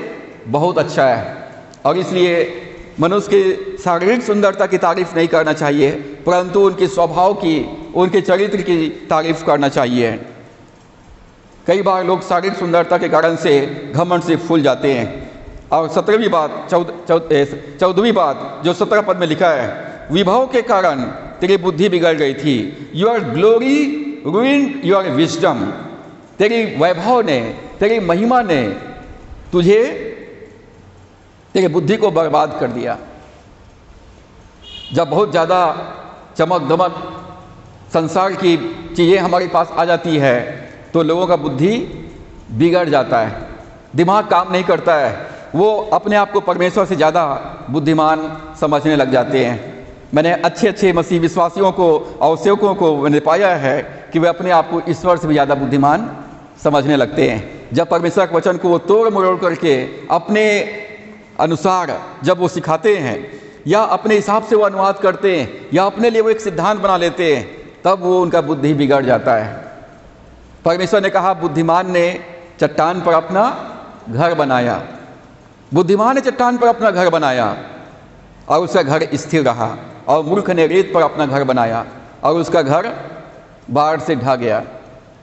बहुत अच्छा है। और इसलिए मनुष्य की शारीरिक सुंदरता की तारीफ नहीं करना चाहिए, परंतु उनके स्वभाव की, उनके चरित्र की तारीफ करना चाहिए। कई बार लोग शारीरिक सुंदरता के कारण से घमंड से फूल जाते हैं। और 17वीं बात 14वीं बात जो 17 पद में लिखा है, विभव के कारण तेरी बुद्धि बिगड़ गई थी। Your glory ruined your wisdom. तेरी वैभव ने, तेरी महिमा ने तुझे, तेरी बुद्धि को बर्बाद कर दिया। जब बहुत ज़्यादा चमक दमक संसार की चीज़ें हमारे पास आ जाती है तो लोगों का बुद्धि बिगड़ जाता है, दिमाग काम नहीं करता है, वो अपने आप को परमेश्वर से ज़्यादा बुद्धिमान समझने लग जाते हैं। मैंने अच्छे अच्छे मसीह विश्वासियों को और सेवकों को मैंने पाया है कि वे अपने आप को ईश्वर से भी ज़्यादा बुद्धिमान समझने लगते हैं। जब परमेश्वर के वचन को वो तोड़ मरोड़ करके अपने अनुसार जब वो सिखाते हैं या अपने हिसाब से वो अनुवाद करते हैं या अपने लिए वो एक सिद्धांत बना लेते हैं, तब वो उनका बुद्धि बिगड़ जाता है। परमेश्वर ने कहा बुद्धिमान ने चट्टान पर अपना घर बनाया, बुद्धिमान ने चट्टान पर अपना घर बनाया और उसका घर स्थिर रहा, और मूर्ख ने रेत पर अपना घर बनाया और उसका घर बाढ़ से ढह गया।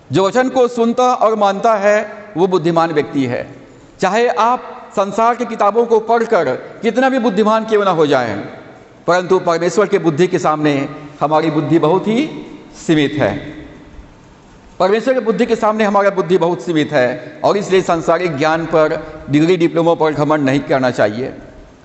जो वचन को सुनता और मानता है वो बुद्धिमान व्यक्ति है। चाहे आप संसार की किताबों को पढ़कर कितना भी बुद्धिमान क्यों ना हो जाएं, परंतु परमेश्वर के बुद्धि के सामने हमारी बुद्धि बहुत ही सीमित है। परमेश्वर की बुद्धि के सामने हमारा बुद्धि बहुत सीमित है, और इसलिए सांसारिक ज्ञान पर, डिग्री डिप्लोमों पर घमंड नहीं करना चाहिए।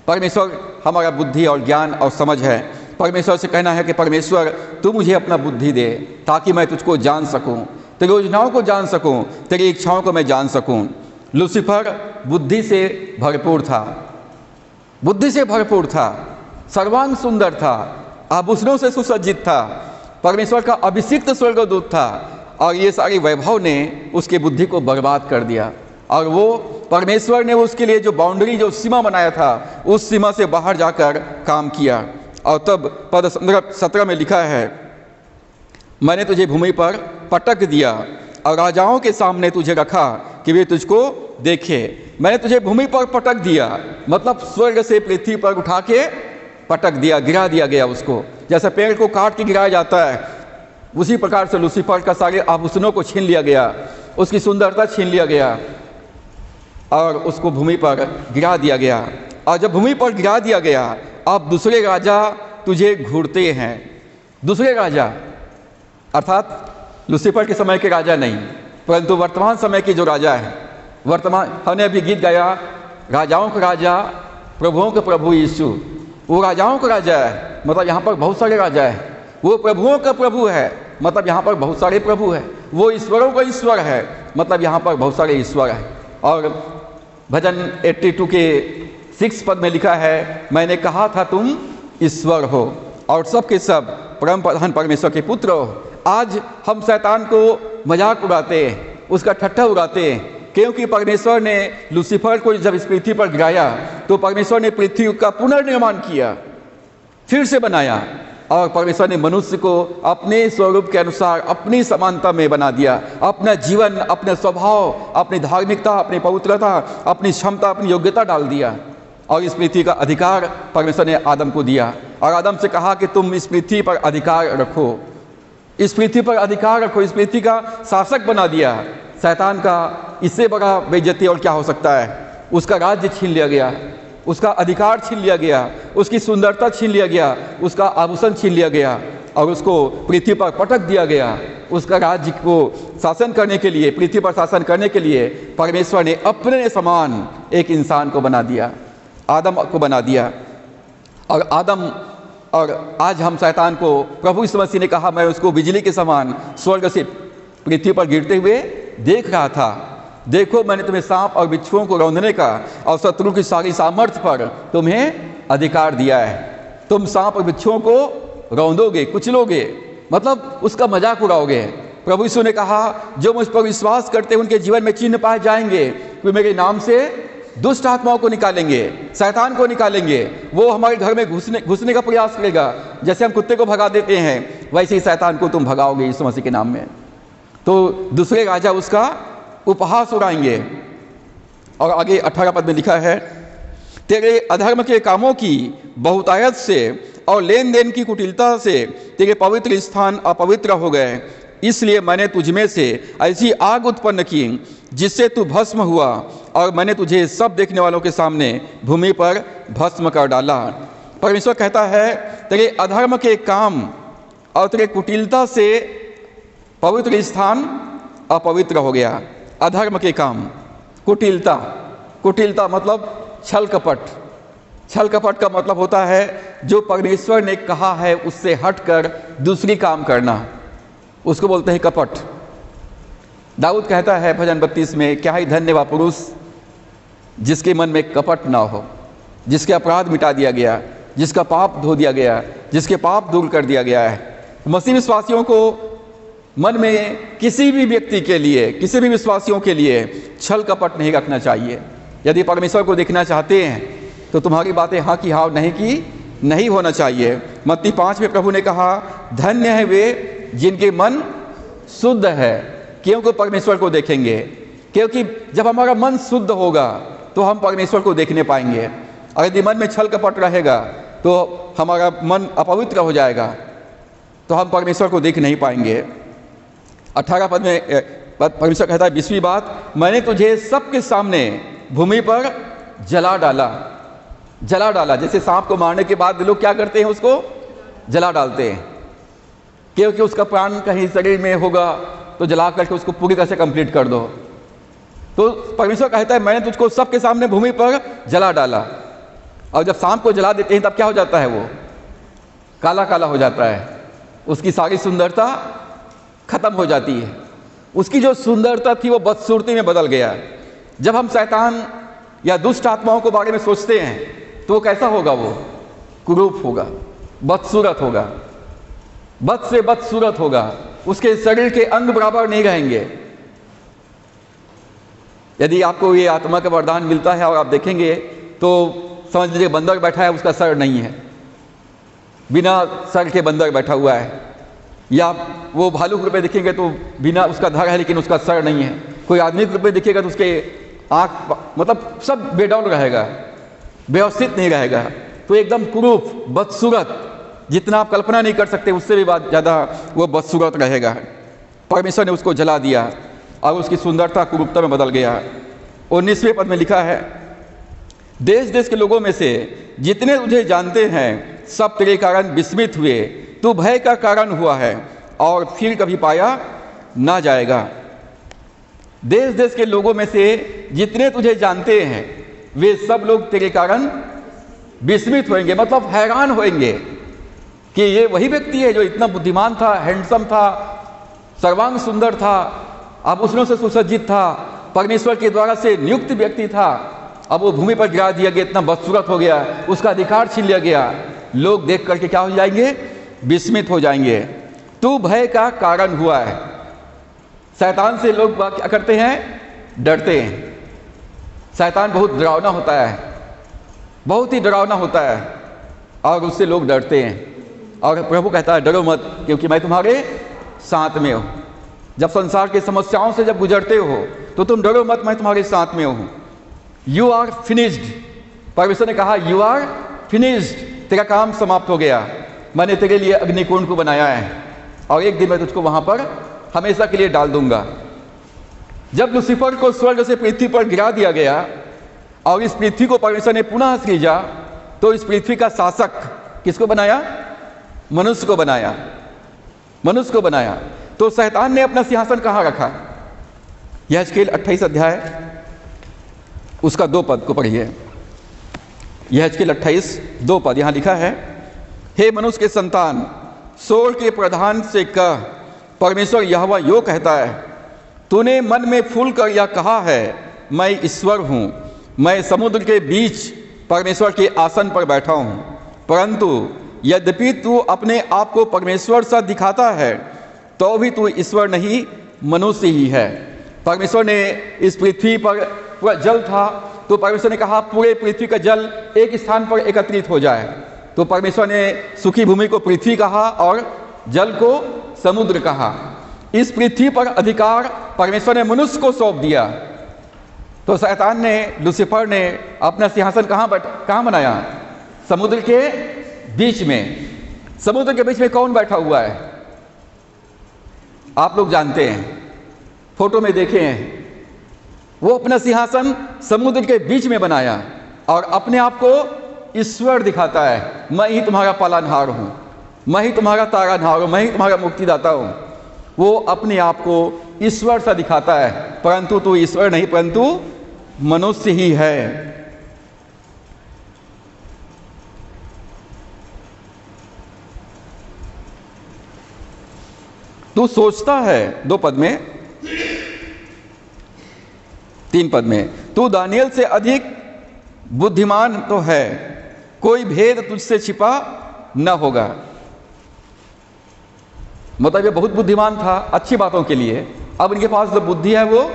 परमेश्वर हमारा बुद्धि और ज्ञान और समझ है। परमेश्वर से कहना है कि परमेश्वर तू मुझे अपना बुद्धि दे ताकि मैं तुझको जान सकूं, तेरी योजनाओं को जान सकूं, तेरी इच्छाओं को मैं जान सकूं। लूसीफर बुद्धि से भरपूर था, बुद्धि से भरपूर था, सर्वांग सुंदर था, आभूषणों से सुसज्जित था, परमेश्वर का अभिषिक्त स्वर्गदूत था, और ये सारी वैभव ने उसकी बुद्धि को बर्बाद कर दिया। और वो परमेश्वर ने उसके लिए जो बाउंड्री, जो सीमा बनाया था, उस सीमा से बाहर जाकर काम किया। और तब पद 17 में लिखा है, मैंने तुझे भूमि पर पटक दिया और राजाओं के सामने तुझे रखा कि वे तुझको देखे। मैंने तुझे भूमि पर पटक दिया, मतलब स्वर्ग से पृथ्वी पर उठा के पटक दिया, गिरा दिया गया उसको। जैसे पेड़ को काट के गिराया जाता है, उसी प्रकार से लूसीफर का सारे आभूषणों को छीन लिया गया, उसकी सुंदरता छीन लिया गया और उसको भूमि पर गिरा दिया गया। और जब भूमि पर गिरा दिया गया, अब दूसरे राजा तुझे घूरते हैं। दूसरे राजा अर्थात लूसीफर के समय के राजा नहीं, परंतु वर्तमान समय के जो राजा है, वर्तमान, हमने अभी गीत गाया, राजाओं का राजा, प्रभुओं का प्रभु यीशु। वो राजाओं का राजा है, मतलब यहाँ पर बहुत सारे राजा है। वो प्रभुओं का प्रभु है, मतलब यहाँ पर बहुत सारे प्रभु है। वो ईश्वरों का ईश्वर है, मतलब यहाँ पर बहुत सारे ईश्वर है। और भजन 82 के 6 पद में लिखा है, मैंने कहा था तुम ईश्वर हो और सब के सब परम प्रधान परमेश्वर के पुत्र हो। आज हम शैतान को मजाक उड़ाते हैं, उसका ठट्ठा उड़ाते हैं, क्योंकि परमेश्वर ने लूसीफर को जब इस पृथ्वी पर गिराया तो परमेश्वर ने पृथ्वी का पुनर्निर्माण किया, फिर से बनाया, और परमेश्वर ने मनुष्य को अपने स्वरूप के अनुसार अपनी समानता में बना दिया। अपना जीवन, अपने स्वभाव, अपनी धार्मिकता, अपनी पवित्रता, अपनी क्षमता, अपनी योग्यता डाल दिया, और इस पृथ्वी का अधिकार परमेश्वर ने आदम को दिया। और आदम से कहा कि तुम इस पृथ्वी पर अधिकार रखो, इस पृथ्वी पर अधिकार रखो, इस पृथ्वी का शासक बना दिया। शैतान का इससे बड़ा बेइज्जती और क्या हो सकता है। उसका राज्य छीन लिया गया, उसका अधिकार छीन लिया गया, उसकी सुंदरता छीन लिया गया, उसका आभूषण छीन लिया गया, और उसको पृथ्वी पर पटक दिया गया। उसका राज्य को शासन करने के लिए, पृथ्वी पर शासन करने के लिए परमेश्वर ने अपने समान एक इंसान को बना दिया, आदम को बना दिया। और आदम, और आज हम शैतान को, प्रभु यीशु मसीह ने कहा, मैं उसको बिजली के समान स्वर्ग से पृथ्वी पर गिरते हुए देख रहा था। देखो, मैंने तुम्हें सांप और बिच्छुओं को रौंदने का और शत्रु की सारी सामर्थ्य पर तुम्हें अधिकार दिया है। तुम सांप और बिच्छुओं को रौंदोगे, कुचलोगे, मतलब उसका मजाक उड़ाओगे। प्रभु यीशु ने कहा, जो मुझ पर विश्वास करते हैं उनके जीवन में चिन्ह पाए जाएंगे, वे मेरे नाम से दुष्ट आत्माओं को निकालेंगे, शैतान को निकालेंगे। वो हमारे घर में घुसने का प्रयास करेगा। जैसे हम कुत्ते को भगा देते हैं, वैसे ही शैतान को तुम भगाओगे यीशु मसीह के नाम में। तो दूसरे राजा उसका उपहास उड़ाएंगे। और आगे 18 पद में लिखा है, तेरे अधर्म के कामों की बहुतायत से और लेन देन की कुटिलता से तेरे पवित्र स्थान अपवित्र हो गए। इसलिए मैंने तुझमें से ऐसी आग उत्पन्न की जिससे तू भस्म हुआ, और मैंने तुझे सब देखने वालों के सामने भूमि पर भस्म कर डाला। परमेश्वर कहता है, तेरे अधर्म के काम और तेरे कुटिलता से पवित्र स्थान अपवित्र हो गया। अधर्म के काम, कुटिलता, कुटिलता मतलब छल कपट। छल कपट का मतलब होता है जो परमेश्वर ने कहा है उससे हटकर दूसरी काम करना, उसको बोलते हैं कपट। दाऊद कहता है भजन 32 में, क्या ही धन्य वह पुरुष जिसके मन में कपट ना हो, जिसके अपराध मिटा दिया गया, जिसका पाप धो दिया गया, जिसके पाप दूर कर दिया गया है। मसीह विश्वासियों को मन में किसी भी व्यक्ति के लिए, किसी भी विश्वासियों के लिए छल कपट नहीं रखना चाहिए। यदि परमेश्वर को देखना चाहते हैं तो तुम्हारी बातें हाँ की हाँ, नहीं की नहीं होना चाहिए। मत्ती 5 में प्रभु ने कहा, धन्य है वे जिनके मन शुद्ध है, क्योंकि परमेश्वर को देखेंगे। क्योंकि जब हमारा मन शुद्ध होगा तो हम परमेश्वर को देखने पाएंगे। और यदि मन में छल कपट रहेगा तो हमारा मन अपवित्र हो जाएगा, तो हम परमेश्वर को देख नहीं पाएंगे। 18 पद में परमेश्वर कहता है, 20वीं बात, मैंने तुझे सबके सामने भूमि पर जला डाला। जला डाला, जैसे सांप को मारने के बाद लोग क्या करते हैं, उसको जला डालते हैं, क्योंकि उसका प्राण कहीं शरीर में होगा तो जला करके उसको पूरी तरह से कंप्लीट कर दो। तो परमेश्वर कहता है, मैंने तुझको सबके सामने भूमि पर जला डाला। और जब सांप को जला देते हैं तब क्या हो जाता है, वो काला काला हो जाता है, उसकी सारी सुंदरता खत्म हो जाती है। उसकी जो सुंदरता थी वो बदसूरती में बदल गया। जब हम शैतान या दुष्ट आत्माओं के बारे में सोचते हैं तो वो कैसा होगा, वो कुरूप होगा, बदसूरत होगा, बद से बदसूरत होगा, उसके शरीर के अंग बराबर नहीं रहेंगे। यदि आपको ये आत्मा का वरदान मिलता है और आप देखेंगे तो समझ लीजिए बंदर बैठा है, उसका सर नहीं है, बिना सर के बंदर बैठा हुआ है। या वो भालू के रूप में देखेंगे तो बिना, उसका धड़ है लेकिन उसका सर नहीं है। कोई आदमी के रूप में दिखेगा तो उसके आँख, मतलब सब बेडौल रहेगा, व्यवस्थित नहीं रहेगा, तो एकदम कुरूप बदसूरत, जितना आप कल्पना नहीं कर सकते उससे भी ज़्यादा वो बदसूरत रहेगा। परमेश्वर ने उसको जला दिया और उसकी सुंदरता कुरूपता में बदल गया। 19वें पद में लिखा है, देश देश के लोगों में से जितने तुझे जानते हैं सब तेरे कारण विस्मित हुए, तू भय का कारण हुआ है और फिर कभी पाया ना जाएगा। देश देश के लोगों में से जितने तुझे जानते हैं वे सब लोग तेरे कारण विस्मित होंगे, मतलब हैरान होंगे कि ये वही व्यक्ति है जो इतना बुद्धिमान था, हैंडसम था, सर्वांग सुंदर था, आभूषणों से सुसज्जित था, परमेश्वर के द्वारा से नियुक्त व्यक्ति था, अब वो भूमि पर गिरा दिया गया, इतना बदसूरत हो गया, उसका अधिकार छीन लिया गया। लोग देख करके क्या हो जाएंगे, विस्मित हो जाएंगे। तू भय का कारण हुआ है। शैतान से लोग क्या करते हैं, डरते हैं। शैतान बहुत डरावना होता है, बहुत ही डरावना होता है और उससे लोग डरते हैं। और प्रभु कहता है, डरो मत क्योंकि मैं तुम्हारे साथ में हूँ। जब संसार की समस्याओं से जब गुजरते हो तो तुम डरो मत, मैं तुम्हारे साथ में हूँ। यू आर फिनिश्ड, परमेश्वर ने कहा, यू आर फिनिश्ड, तेरा काम समाप्त हो गया। मैंने तेरे लिए अग्निकुंड को बनाया है और एक दिन मैं तुझको वहां पर हमेशा के लिए डाल दूंगा। जब लूसीफर को स्वर्ग से पृथ्वी पर गिरा दिया गया और इस पृथ्वी को परमेश्वर ने पुनः सृजा, तो इस पृथ्वी का शासक किसको बनाया, मनुष्य को बनाया, मनुष्य को बनाया। तो शैतान ने अपना सिंहासन कहाँ रखा, यहेजकेल 28 अध्याय उसका 2 पद को पढ़िए। यहेजकेल 28 2 पद, यहाँ लिखा है, हे मनुष्य के संतान, सोर के प्रधान से कह, परमेश्वर यहोवा यो कहता है, तूने मन में फूल कर यह कहा है, मैं ईश्वर हूँ, मैं समुद्र के बीच परमेश्वर के आसन पर बैठा हूँ। परंतु यद्यपि तू अपने आप को परमेश्वर सा दिखाता है तो भी तू ईश्वर नहीं, मनुष्य ही है। परमेश्वर ने इस पृथ्वी पर पूरा जल था, तो परमेश्वर ने कहा पूरे पृथ्वी का जल एक स्थान पर एकत्रित हो जाए। तो परमेश्वर ने सूखी भूमि को पृथ्वी कहा और जल को समुद्र कहा। इस पृथ्वी पर अधिकार परमेश्वर ने मनुष्य को सौंप दिया। तो शैतान ने, लूसीफर ने अपना सिंहासन कहाँ बनाया, समुद्र के बीच में। समुद्र के बीच में कौन बैठा हुआ है, आप लोग जानते हैं, फोटो में देखे हैं। वो अपना सिंहासन समुद्र के बीच में बनाया और अपने आप को ईश्वर दिखाता है, मैं ही तुम्हारा पालनहार हूँ, मैं ही तुम्हारा तारनहार हूँ, मैं ही तुम्हारा मुक्तिदाता हूँ। वो अपने आप को ईश्वर सा दिखाता है, परंतु तू ईश्वर नहीं, परंतु मनुष्य ही है। तू सोचता है, 2 पद में, 3 पद में, तू दानियल से अधिक बुद्धिमान तो है, कोई भेद तुझसे छिपा न होगा। मतलब ये बहुत बुद्धिमान था अच्छी बातों के लिए, अब इनके पास जो बुद्धि है वो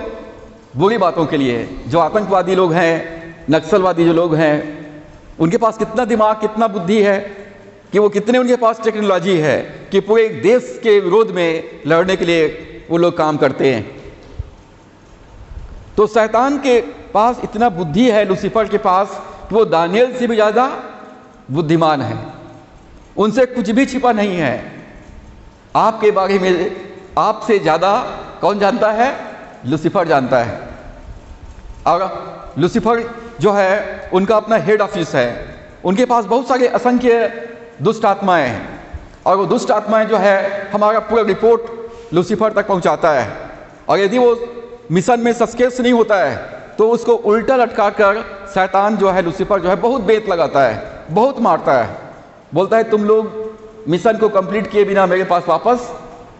बुरी बातों के लिए। जो आतंकवादी लोग हैं, नक्सलवादी जो लोग हैं, उनके पास कितना दिमाग, कितना बुद्धि है कि वो कितने उनके पास टेक्नोलॉजी है कि पूरे एक देश के विरोध में लड़ने के लिए वो लोग काम करते हैं। तो शैतान के पास इतना बुद्धि है, लूसीफर के पास, कि वो दानियल से भी ज़्यादा बुद्धिमान है, उनसे कुछ भी छिपा नहीं है। आपके बारे में आपसे ज़्यादा कौन जानता है? लूसीफर जानता है। और लूसीफर जो है उनका अपना हेड ऑफिस है, उनके पास बहुत सारे असंख्य दुष्ट आत्माएं हैं, और वो दुष्ट आत्माएं जो है हमारा पूरा रिपोर्ट लूसीफर तक पहुंचाता है। और यदि वो मिशन में सक्सेस नहीं होता है तो उसको उल्टा लटका कर शैतान जो है, लूसीफर जो है, बहुत बेत लगाता है, बहुत मारता है, बोलता है तुम लोग मिशन को कंप्लीट किए बिना मेरे पास वापस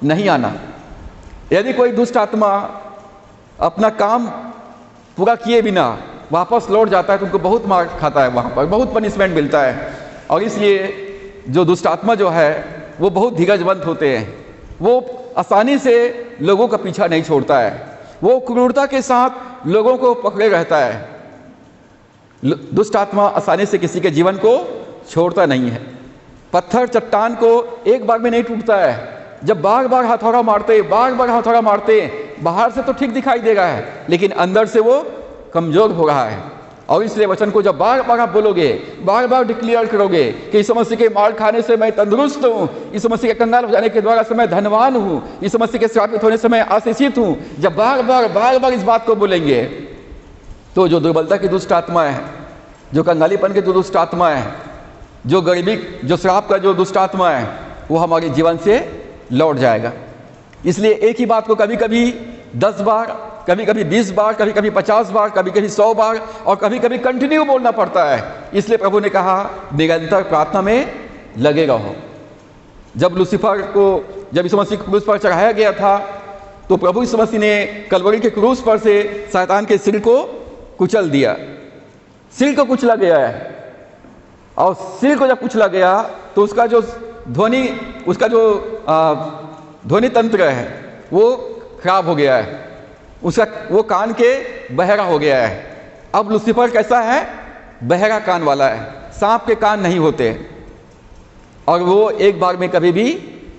नहीं आना। यदि कोई दुष्ट आत्मा अपना काम पूरा किए बिना वापस लौट जाता है तो उनको बहुत मार खाता है, वहाँ पर बहुत पनिशमेंट मिलता है। और इसलिए जो दुष्ट आत्मा जो है वो बहुत धीरजवंत होते हैं, वो आसानी से लोगों का पीछा नहीं छोड़ता है, वो क्रूरता के साथ लोगों को पकड़े रहता है। दुष्ट आत्मा आसानी से किसी के जीवन को छोड़ता नहीं है। पत्थर चट्टान को एक बार में नहीं टूटता है, जब बार बार हथौड़ा मारते, बार बार हथौड़ा मारते, बाहर से तो ठीक दिखाई दे रहा है लेकिन अंदर से वो कमजोर हो रहा है। और इसलिए वचन को जब बार बार आप बोलोगे, बार बार डिक्लेयर करोगे कि इस मसीह के मार खाने से मैं तंदुरुस्त हूँ, इस मसीह के कंगाल हो जाने के द्वारा से मैं धनवान हूँ, इस मसीह के श्रापित होने से मैं आशीषित हूँ, जब बार बार इस बात को बोलेंगे तो जो दुर्बलता की दुष्ट आत्मा है, जो कंगालीपन के जो दुष्ट आत्मा है, जो गरीबी, जो श्राप का जो दुष्ट आत्मा है, वो हमारे जीवन से लौट जाएगा। इसलिए एक ही बात को कभी कभी 10 बार, कभी कभी 20 बार, कभी कभी 50 बार, कभी कभी 100 बार और कभी कभी कंटिन्यू बोलना पड़ता है। इसलिए प्रभु ने कहा निरंतर प्रार्थना में लगे रहो। जब लूसीफर को, जब यीशु मसीह क्रूस पर चढ़ाया गया था तो प्रभु यीशु मसीह ने कलवरी के क्रूस पर से शैतान के सिर को कुचल दिया। सिर को कुचला गया है, और सिर को जब कुचला गया तो उसका जो ध्वनि, उसका जो ध्वनि तंत्र है वो खराब हो गया है, उसका वो कान के बहरा हो गया है। अब लूसीफर कैसा है? बहरा कान वाला है, सांप के कान नहीं होते, और वो एक बार में कभी भी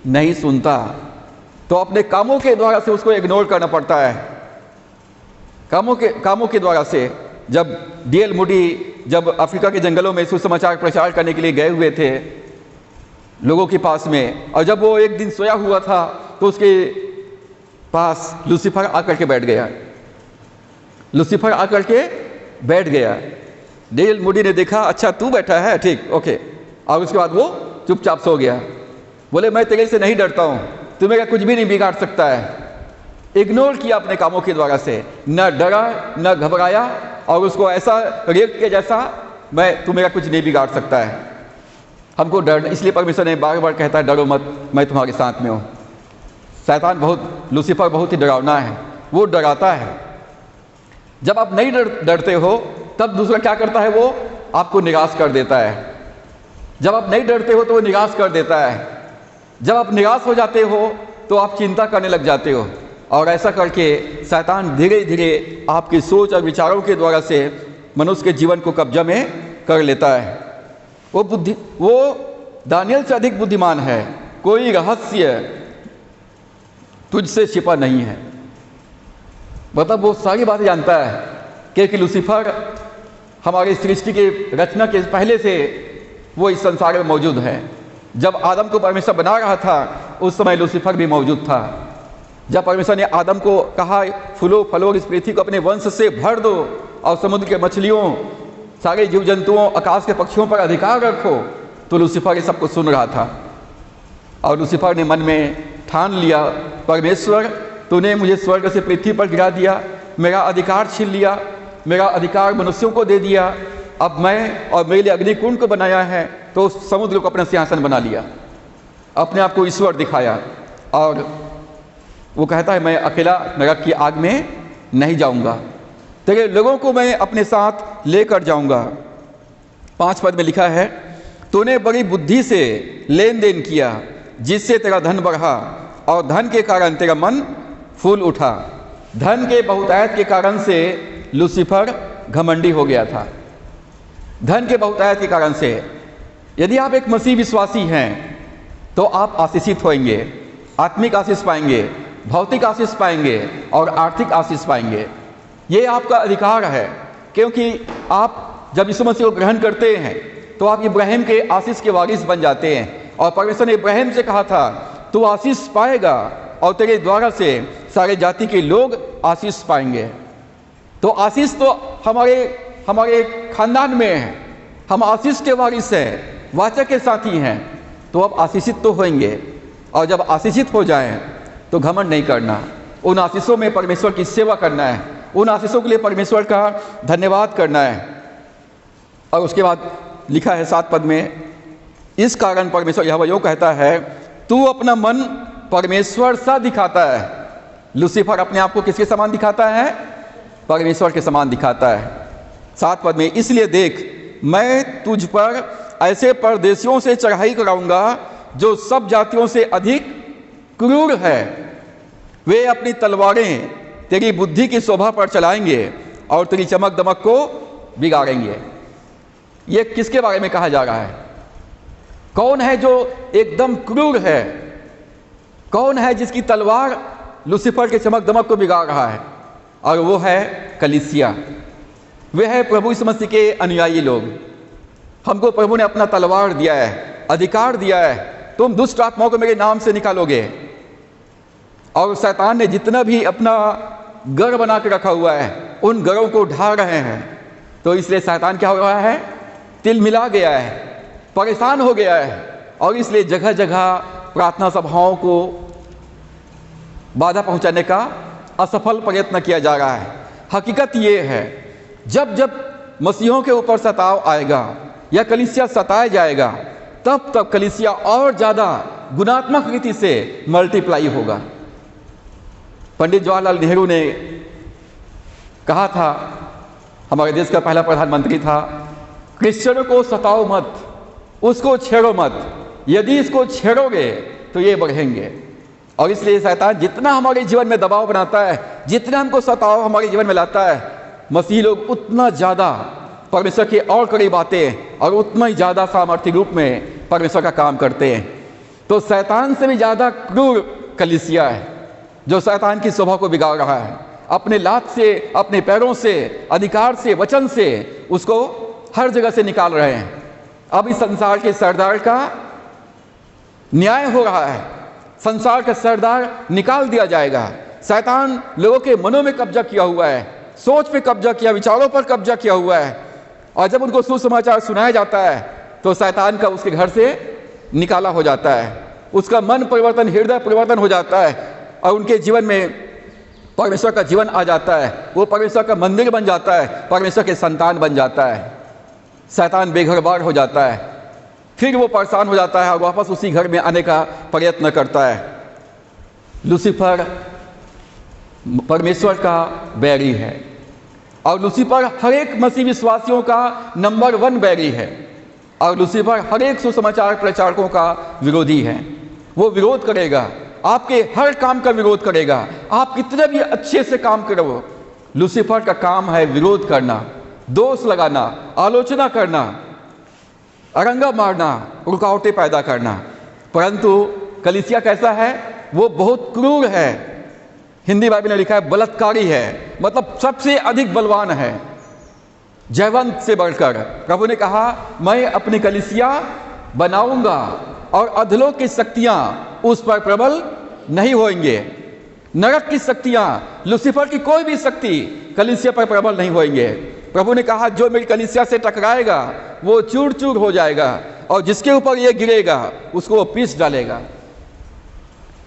नहीं सुनता। तो अपने कामों के द्वारा से उसको इग्नोर करना पड़ता है। कामों के द्वारा से जब D.L. मूडी जब अफ्रीका के जंगलों में सुसमाचार प्रचार करने के लिए गए हुए थे लोगों के पास में, और जब वो एक दिन सोया हुआ था तो उसके पास लूसीफर आकर के बैठ गया। लूसीफर आकर के बैठ गया। D.L. मूडी ने देखा, अच्छा तू बैठा है, ठीक, ओके, और उसके बाद वो चुपचाप सो गया। बोले मैं तेरे से नहीं डरता हूँ, तू मेरा कुछ भी नहीं बिगाड़ सकता है। इग्नोर किया अपने कामों के द्वारा से, न डरा न घबराया, और उसको ऐसा रिएक्ट किया जैसा तू मेरा कुछ नहीं बिगाड़ सकता है। हमको डर, इसलिए परमेश्वर ने बार बार कहता है डरो मत, मैं तुम्हारे साथ में हूँ। शैतान लूसीफर बहुत ही डरावना है, वो डराता है। जब आप नहीं डरते हो तब दूसरा क्या करता है? वो आपको निराश कर देता है। जब आप नहीं डरते हो तो वो निराश कर देता है। जब आप निराश हो जाते हो तो आप चिंता करने लग जाते हो, और ऐसा करके शैतान धीरे धीरे आपकी सोच और विचारों के द्वारा से मनुष्य के जीवन को कब्जा में कर लेता है। वो दानियल से अधिक बुद्धिमान है, कोई रहस्य तुझसे छिपा नहीं है। मतलब वो सारी बातें जानता है, क्योंकि लूसीफर हमारी सृष्टि के रचना के पहले से वो इस संसार में मौजूद है। जब आदम को परमेश्वर बना रहा था उस समय लूसीफर भी मौजूद था। जब परमेश्वर ने आदम को कहा फूलो फलो इस पृथ्वी को अपने वंश से भर दो और समुद्र के मछलियों, सारे जीव जंतुओं, आकाश के पक्षियों पर अधिकार रखो, तो लूसीफर ये सब कुछ सुन रहा था। और लूसीफर ने मन में ठान लिया, परमेश्वर तूने मुझे स्वर्ग से पृथ्वी पर गिरा दिया, मेरा अधिकार छीन लिया, मेरा अधिकार मनुष्यों को दे दिया, अब मैं और मेरे लिए अग्निकुंड को बनाया है, तो समुद्र को अपना सिंहासन बना लिया, अपने आप को ईश्वर दिखाया। और वो कहता है मैं अकेला नरक की आग में नहीं जाऊंगा, तेरे लोगों को मैं अपने साथ लेकर जाऊंगा। 5 पद में लिखा है, तूने बड़ी बुद्धि से लेन देन किया, जिससे तेरा धन बढ़ा और धन के कारण तेरा मन फूल उठा। धन के बहुतायत के कारण से लूसीफर घमंडी हो गया था। धन के बहुतायत के कारण से। यदि आप एक मसीह विश्वासी हैं तो आप आशीषित होंगे, आत्मिक आशीष पाएंगे, भौतिक आशीष पाएंगे और आर्थिक आशीष पाएंगे। ये आपका अधिकार है, क्योंकि आप जब यीशु मसीह को ग्रहण करते हैं तो आप इब्राहिम के आशीष के वारिस बन जाते हैं। और परमेश्वर ने इब्राहिम से कहा था, तू आशीष पाएगा और तेरे द्वारा से सारे जाति के लोग आशीष पाएंगे। तो आशीष तो हमारे खानदान में है, हम आशीष के वारिस हैं, वाचक के साथी हैं, तो अब आशीषित तो होंगे। और जब आशीषित हो जाएं तो घमंड नहीं करना, उन आशीषों में परमेश्वर की सेवा करना है, उन आशीषों के लिए परमेश्वर का धन्यवाद करना है। और उसके बाद लिखा है 7 पद में, इस कारण परमेश्वर यहोवा यूं कहता है, तू अपना मन परमेश्वर सा दिखाता है। लूसीफर अपने आप को किसके समान दिखाता है? परमेश्वर के समान दिखाता है। 7 पद में, इसलिए देख मैं तुझ पर ऐसे परदेशियों से चढ़ाई कराऊंगा जो सब जातियों से अधिक क्रूर है। वे अपनी तलवारें तेरी बुद्धि की शोभा पर चलाएंगे और तेरी चमक दमक को बिगाड़ेंगे। ये किसके बारे में कहा जा रहा है? कौन है जो एकदम क्रूर है? कौन है जिसकी तलवार लूसीफर के चमक दमक को बिगाड़ रहा है? और वो है कलीसिया। वे है प्रभु यीशु मसीह के अनुयायी लोग। हमको प्रभु ने अपना तलवार दिया है, अधिकार दिया है, तुम दुष्ट आत्माओं को मेरे नाम से निकालोगे। और शैतान ने जितना भी अपना गढ़ बना के रखा हुआ है, उन गढ़ों को ढा रहे हैं। तो इसलिए शैतान क्या हो रहा है? तिल मिला गया है, परेशान हो गया है, और इसलिए जगह जगह प्रार्थना सभाओं को बाधा पहुंचाने का असफल प्रयत्न किया जा रहा है। हकीकत ये है, जब जब मसीहों के ऊपर सताव आएगा या कलीसिया सताया जाएगा, तब तब कलीसिया और ज़्यादा गुणात्मक रीति से मल्टीप्लाई होगा। पंडित जवाहरलाल नेहरू ने कहा था, हमारे देश का पहला प्रधानमंत्री था, क्रिश्चियनों को सताओ मत, उसको छेड़ो मत, यदि इसको छेड़ोगे तो ये बढ़ेंगे। और इसलिए शैतान जितना हमारे जीवन में दबाव बनाता है, जितना हमको सताव हमारे जीवन में लाता है, मसीही लोग उतना ज़्यादा परमेश्वर के और करीब आते हैं और उतना ही ज़्यादा सामर्थ्य रूप में परमेश्वर का काम करते हैं। तो शैतान से भी ज़्यादा क्रूर कलीसिया है, जो शैतान की शोभा को बिगाड़ रहा है, अपने लात से, अपने पैरों से, अधिकार से, वचन से उसको हर जगह से निकाल रहे हैं। अब इस संसार के सरदार का न्याय हो रहा है, संसार का सरदार निकाल दिया जाएगा। शैतान लोगों के मनों में कब्जा किया हुआ है, सोच पे कब्जा किया, विचारों पर कब्जा किया हुआ है। और जब उनको सुसमाचार सुनाया जाता है तो शैतान का उसके घर से निकाला हो जाता है, उसका मन परिवर्तन, हृदय परिवर्तन हो जाता है और उनके जीवन में परमेश्वर का जीवन आ जाता है। वो परमेश्वर का मंदिर बन जाता है, परमेश्वर के संतान बन जाता है। शैतान बेघरबार हो जाता है, फिर वो परेशान हो जाता है और वापस उसी घर में आने का प्रयत्न करता है। लूसीफर परमेश्वर का बैरी है और लूसीफर हर एक मसीह विश्वासियों का नंबर 1 बैरी है। और लूसीफर हर एक सुसमाचार प्रचारकों का विरोधी है। वो विरोध करेगा, आपके हर काम का विरोध करेगा, आप कितने भी अच्छे से काम करो। लूसीफर का काम है विरोध करना, दोष लगाना, आलोचना करना, अरंगा मारना, रुकावटें पैदा करना। परंतु कलीसिया कैसा है? वो बहुत क्रूर है। हिंदी बाइबल ने लिखा है बलात्कारी है, मतलब सबसे अधिक बलवान है, जयवंत से बढ़कर। प्रभु ने कहा, मैं अपनी कलीसिया बनाऊंगा और अधलोक की शक्तियां उस पर प्रबल नहीं होंगे। नरक की शक्तियां, लूसीफर की कोई भी शक्ति कलीसिया पर प्रबल नहीं होंगे। प्रभु ने कहा, जो मेरी कलीसिया से टकराएगा वो चूर चूर हो जाएगा और जिसके ऊपर ये गिरेगा उसको वो पीस डालेगा।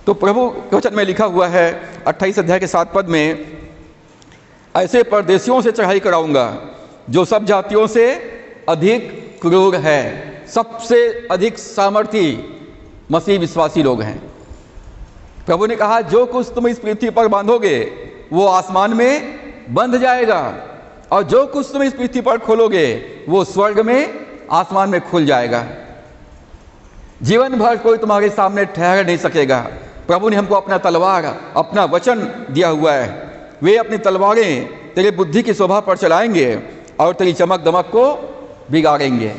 तो प्रभु के वचन में लिखा हुआ है 28 अध्याय के 7 पद में, ऐसे परदेशियों से चढ़ाई कराऊंगा जो सब जातियों से अधिक क्रूर है। सबसे अधिक सामर्थी मसीह विश्वासी लोग हैं। प्रभु ने कहा, जो कुछ तुम इस पृथ्वी पर बांधोगे वो आसमान में बंध जाएगा और जो कुछ तुम इस पृथ्वी पर खोलोगे वो स्वर्ग में, आसमान में खुल जाएगा। जीवन भर कोई तुम्हारे सामने ठहर नहीं सकेगा। प्रभु ने हमको अपना तलवार, अपना वचन दिया हुआ है। वे अपनी तलवारें तेरे बुद्धि की शोभा पर चलाएंगे और तेरी चमक दमक को बिगाड़ेंगे।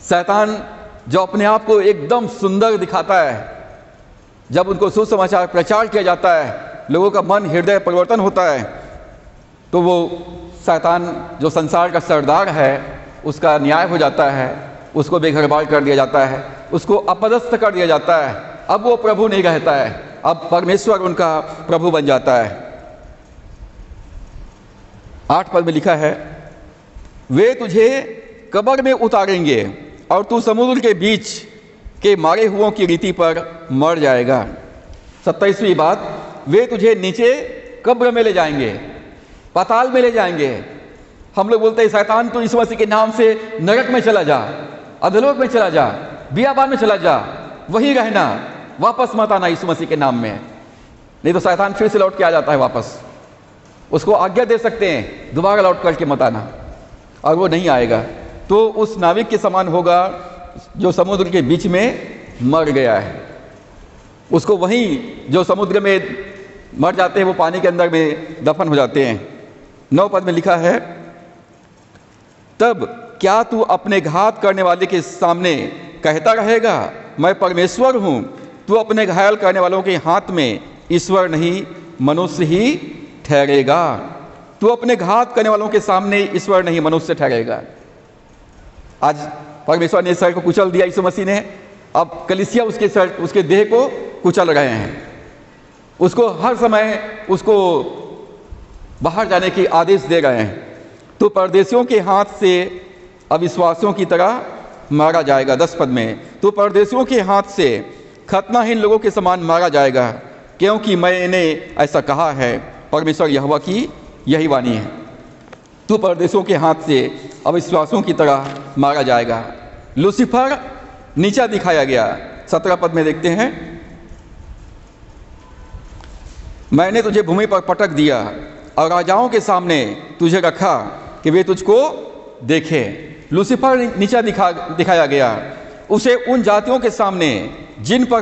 शैतान जो अपने आप को एकदम सुंदर दिखाता है, जब उनको सुसमाचार प्रचार किया जाता है, लोगों का मन हृदय परिवर्तन होता है, तो वो शैतान जो संसार का सरदार है उसका न्याय हो जाता है, उसको बेघरबार कर दिया जाता है, उसको अपदस्थ कर दिया जाता है। अब वो प्रभु नहीं रहता है, अब परमेश्वर उनका प्रभु बन जाता है। 8 पद में लिखा है, वे तुझे कब्र में उतारेंगे और तू समुद्र के बीच के मारे हुओं की रीति पर मर जाएगा। 27वीं बात, वे तुझे नीचे कब्र में ले जाएंगे, पाताल में ले जाएंगे। हम लोग बोलते हैं शैतान तू यीशु मसीह के नाम से नरक में चला जा, अधोलोक में चला जा, बियाबान में चला जा, वहीं रहना, वापस मत आना यीशु मसीह के नाम में, नहीं तो शैतान फिर से लौट के आ जाता है वापस। उसको आज्ञा दे सकते हैं दोबारा लौट करके मत आना, और वो नहीं आएगा तो उस नाविक के समान होगा जो समुद्र के बीच में मर गया है। उसको वहीं जो समुद्र में मर जाते हैं वो पानी के अंदर में दफन हो जाते हैं। 9 पद में लिखा है, तब क्या तू अपने घात करने वाले के सामने कहता रहेगा मैं परमेश्वर हूं? तू अपने घायल करने वालों के हाथ में ईश्वर नहीं मनुष्य ही ठहरेगा। तू अपने घात करने वालों के सामने ईश्वर नहीं मनुष्य ठहरेगा। आज परमेश्वर ने सर को कुचल दिया यीशु मसीह ने, अब कलीसिया उसके देह को कुचल रहे हैं, उसको हर समय उसको बाहर जाने की आदेश दे रहे हैं। तो परदेशियों के हाथ से अविश्वासियों की तरह मारा जाएगा। 10 पद में, तो परदेशियों के हाथ से खतनाहीन लोगों के समान मारा जाएगा, क्योंकि मैंने ऐसा कहा है, परमेश्वर यहोवा की यही वाणी है। तू परदेशों के हाथ से अविश्वासियों की तरह मारा जाएगा। लूसीफर नीचा दिखाया गया। 17 पद में देखते हैं, मैंने तुझे भूमि पर पटक दिया और राजाओं के सामने तुझे रखा कि वे तुझको देखे। लूसीफर नीचा दिखाया गया। उसे उन जातियों के सामने जिन पर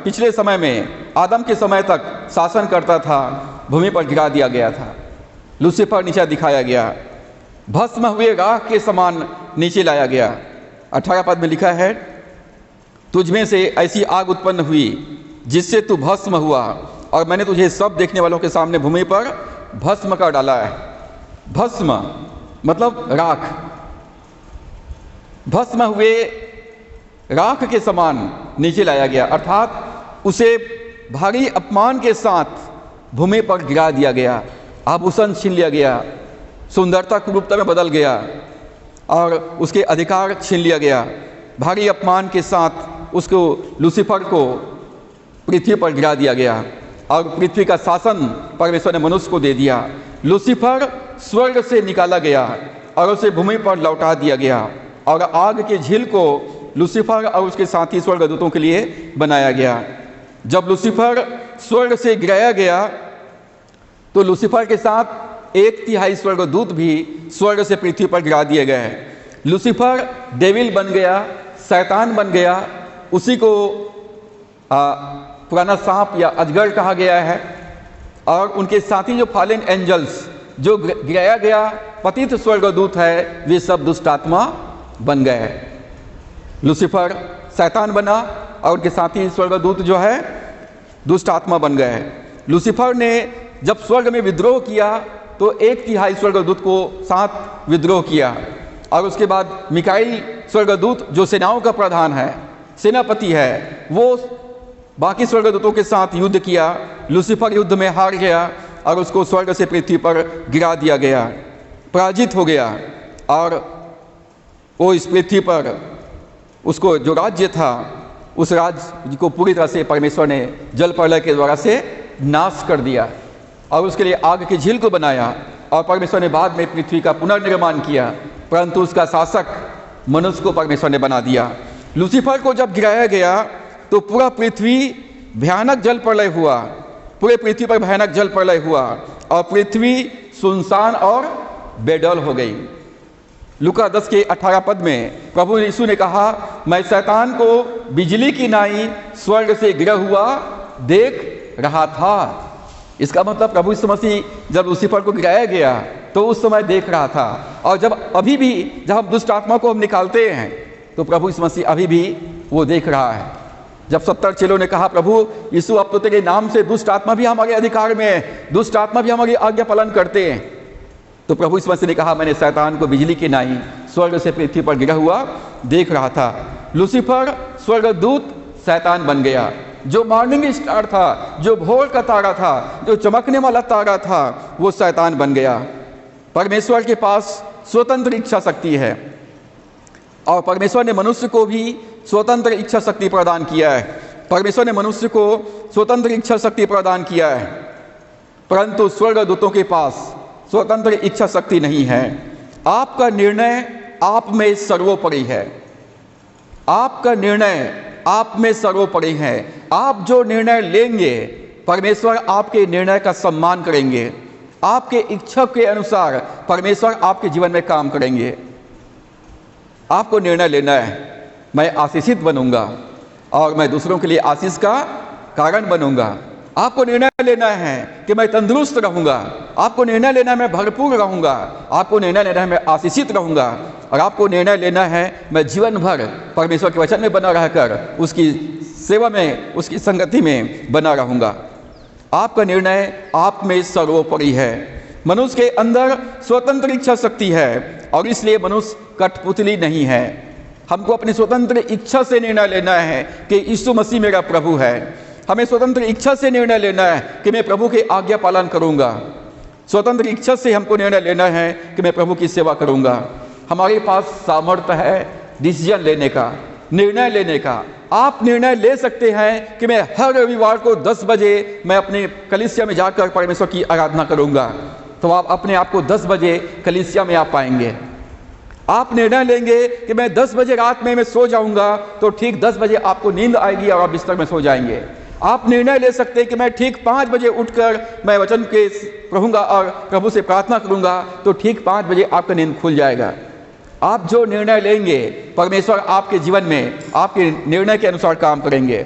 पिछले समय में आदम के समय तक शासन करता था, भूमि पर गिरा दिया गया था। लूसीफर नीचा दिखाया गया, भस्म हुए राख के समान नीचे लाया गया। 18 पद में लिखा है, तुझमें से ऐसी आग उत्पन्न हुई जिससे तू भस्म हुआ, और मैंने तुझे सब देखने वालों के सामने भूमि पर भस्म कर डाला है। भस्म मतलब राख। भस्म हुए राख के समान नीचे लाया गया, अर्थात उसे भारी अपमान के साथ भूमि पर गिरा दिया गया, आभूषण छीन लिया गया, सुंदरता कुरूपता में बदल गया और उसके अधिकार छीन लिया गया। भारी अपमान के साथ उसको लूसीफर को पृथ्वी पर गिरा दिया गया और पृथ्वी का शासन परमेश्वर ने मनुष्य को दे दिया। लूसीफर स्वर्ग से निकाला गया और उसे भूमि पर लौटा दिया गया, और आग के झील को लूसीफर और उसके साथी स्वर्गदूतों के लिए बनाया गया। जब लूसीफर स्वर्ग से गिराया गया तो लूसीफर के साथ 1/3 स्वर्गदूत भी स्वर्ग से पृथ्वी पर गिरा दिए गए। लूसीफर डेविल बन गया, शैतान बन गया। उसी को पुराना सांप या अजगर कहा गया है। और उनके साथी जो फॉलन एंजल्स, जो गिराया गया पतित स्वर्गदूत है, वे सब दुष्ट आत्मा बन गए। लूसीफर शैतान बना और उनके साथी स्वर्गदूत जो है दुष्ट आत्मा बन गए। लूसीफर ने जब स्वर्ग में विद्रोह किया तो 1/3 स्वर्गदूत को साथ विद्रोह किया, और उसके बाद मिकाईल स्वर्गदूत जो सेनाओं का प्रधान है, सेनापति है, वो बाकी स्वर्गदूतों के साथ युद्ध किया। लूसीफर युद्ध में हार गया और उसको स्वर्ग से पृथ्वी पर गिरा दिया गया, पराजित हो गया, और वो इस पृथ्वी पर उसको जो राज्य था उस राज्य को पूरी तरह से परमेश्वर ने जल प्रलय के द्वारा से नाश कर दिया, और उसके लिए आग की झील को बनाया। और परमेश्वर ने बाद में पृथ्वी का पुनर्निर्माण किया, परंतु उसका शासक मनुष्य को परमेश्वर ने बना दिया। लूसीफर को जब गिराया गया तो पूरा पृथ्वी भयानक जल प्रलय हुआ, पूरे पृथ्वी पर भयानक जल प्रलय हुआ, और पृथ्वी सुनसान और बेडौल हो गई। लूका 10 के 18 पद में प्रभु यीशु ने कहा, मैं शैतान को बिजली की नाई स्वर्ग से गिरा हुआ देख रहा था। इसका मतलब प्रभु यीशु मसीह जब लूसीफर को गिराया गया तो उस समय देख रहा था, और अभी भी जब हम दुष्ट आत्मा को हम निकालते हैं तो प्रभु यीशु मसीह अभी भी वो देख रहा है। जब 70 चेलों ने कहा, प्रभु यीशु अब तो तेरे नाम से दुष्ट आत्मा भी हमारे अधिकार में है, दुष्ट आत्मा भी हमारी आज्ञा पालन करते हैं, तो प्रभु यीशु मसीह ने कहा, मैंने शैतान को बिजली की नाई स्वर्ग से पृथ्वी पर गिरा हुआ देख रहा था। लूसीफर स्वर्गदूत शैतान बन गया, जो मॉर्निंग स्टार था, जो भोर का तारा था, जो चमकने वाला तारा था, वो शैतान बन गया। परमेश्वर के पास स्वतंत्र इच्छा शक्ति है, और परमेश्वर ने मनुष्य को भी स्वतंत्र इच्छा शक्ति प्रदान किया है। परमेश्वर ने मनुष्य को स्वतंत्र इच्छा शक्ति प्रदान किया है, परंतु स्वर्गदूतों के पास स्वतंत्र इच्छा शक्ति नहीं है। आपका निर्णय आप में सर्वोपरि है। आपका निर्णय आप में सर्वोपरि है। आप जो निर्णय लेंगे, परमेश्वर आपके निर्णय का सम्मान करेंगे। आपके इच्छा के अनुसार परमेश्वर आपके जीवन में काम करेंगे। आपको निर्णय लेना है, मैं आशीषित बनूंगा और मैं दूसरों के लिए आशीष का कारण बनूंगा। आपको निर्णय लेना है कि मैं तंदुरुस्त रहूंगा। आपको निर्णय लेना है मैं भरपूर रहूंगा। आपको निर्णय लेना है मैं आशीषित रहूंगा। और आपको निर्णय लेना है मैं जीवन भर परमेश्वर के वचन में बना रहकर उसकी सेवा में, उसकी संगति में बना रहूंगा। आपका निर्णय आप में सर्वोपरि है। मनुष्य के अंदर स्वतंत्र इच्छा शक्ति है, और इसलिए मनुष्य कठपुतली नहीं है। हमको अपनी स्वतंत्र इच्छा से निर्णय लेना है कि यीशु मसीह मेरा प्रभु है। हमें स्वतंत्र इच्छा से निर्णय लेना है कि मैं प्रभु के आज्ञा पालन करूंगा। स्वतंत्र इच्छा से हमको निर्णय लेना है कि मैं प्रभु की सेवा करूंगा। हमारे पास सामर्थ्य है डिसीजन लेने का, निर्णय लेने का। आप निर्णय ले सकते हैं कि मैं हर रविवार को 10 बजे मैं अपने कलीसिया में जाकर परमेश्वर की आराधना करूंगा, तो आप अपने आप को 10 बजे कलीसिया में आ पाएंगे। आप निर्णय लेंगे कि मैं 10 बजे रात में मैं सो जाऊंगा, तो ठीक 10 बजे आपको नींद आएगी और आप बिस्तर में सो जाएंगे। आप निर्णय ले सकते हैं कि मैं ठीक 5 बजे उठकर मैं वचन के रहूंगा और प्रभु से प्रार्थना करूंगा, तो ठीक 5 बजे आपका नींद खुल जाएगा। आप जो निर्णय लेंगे, परमेश्वर आपके जीवन में आपके निर्णय के अनुसार काम करेंगे।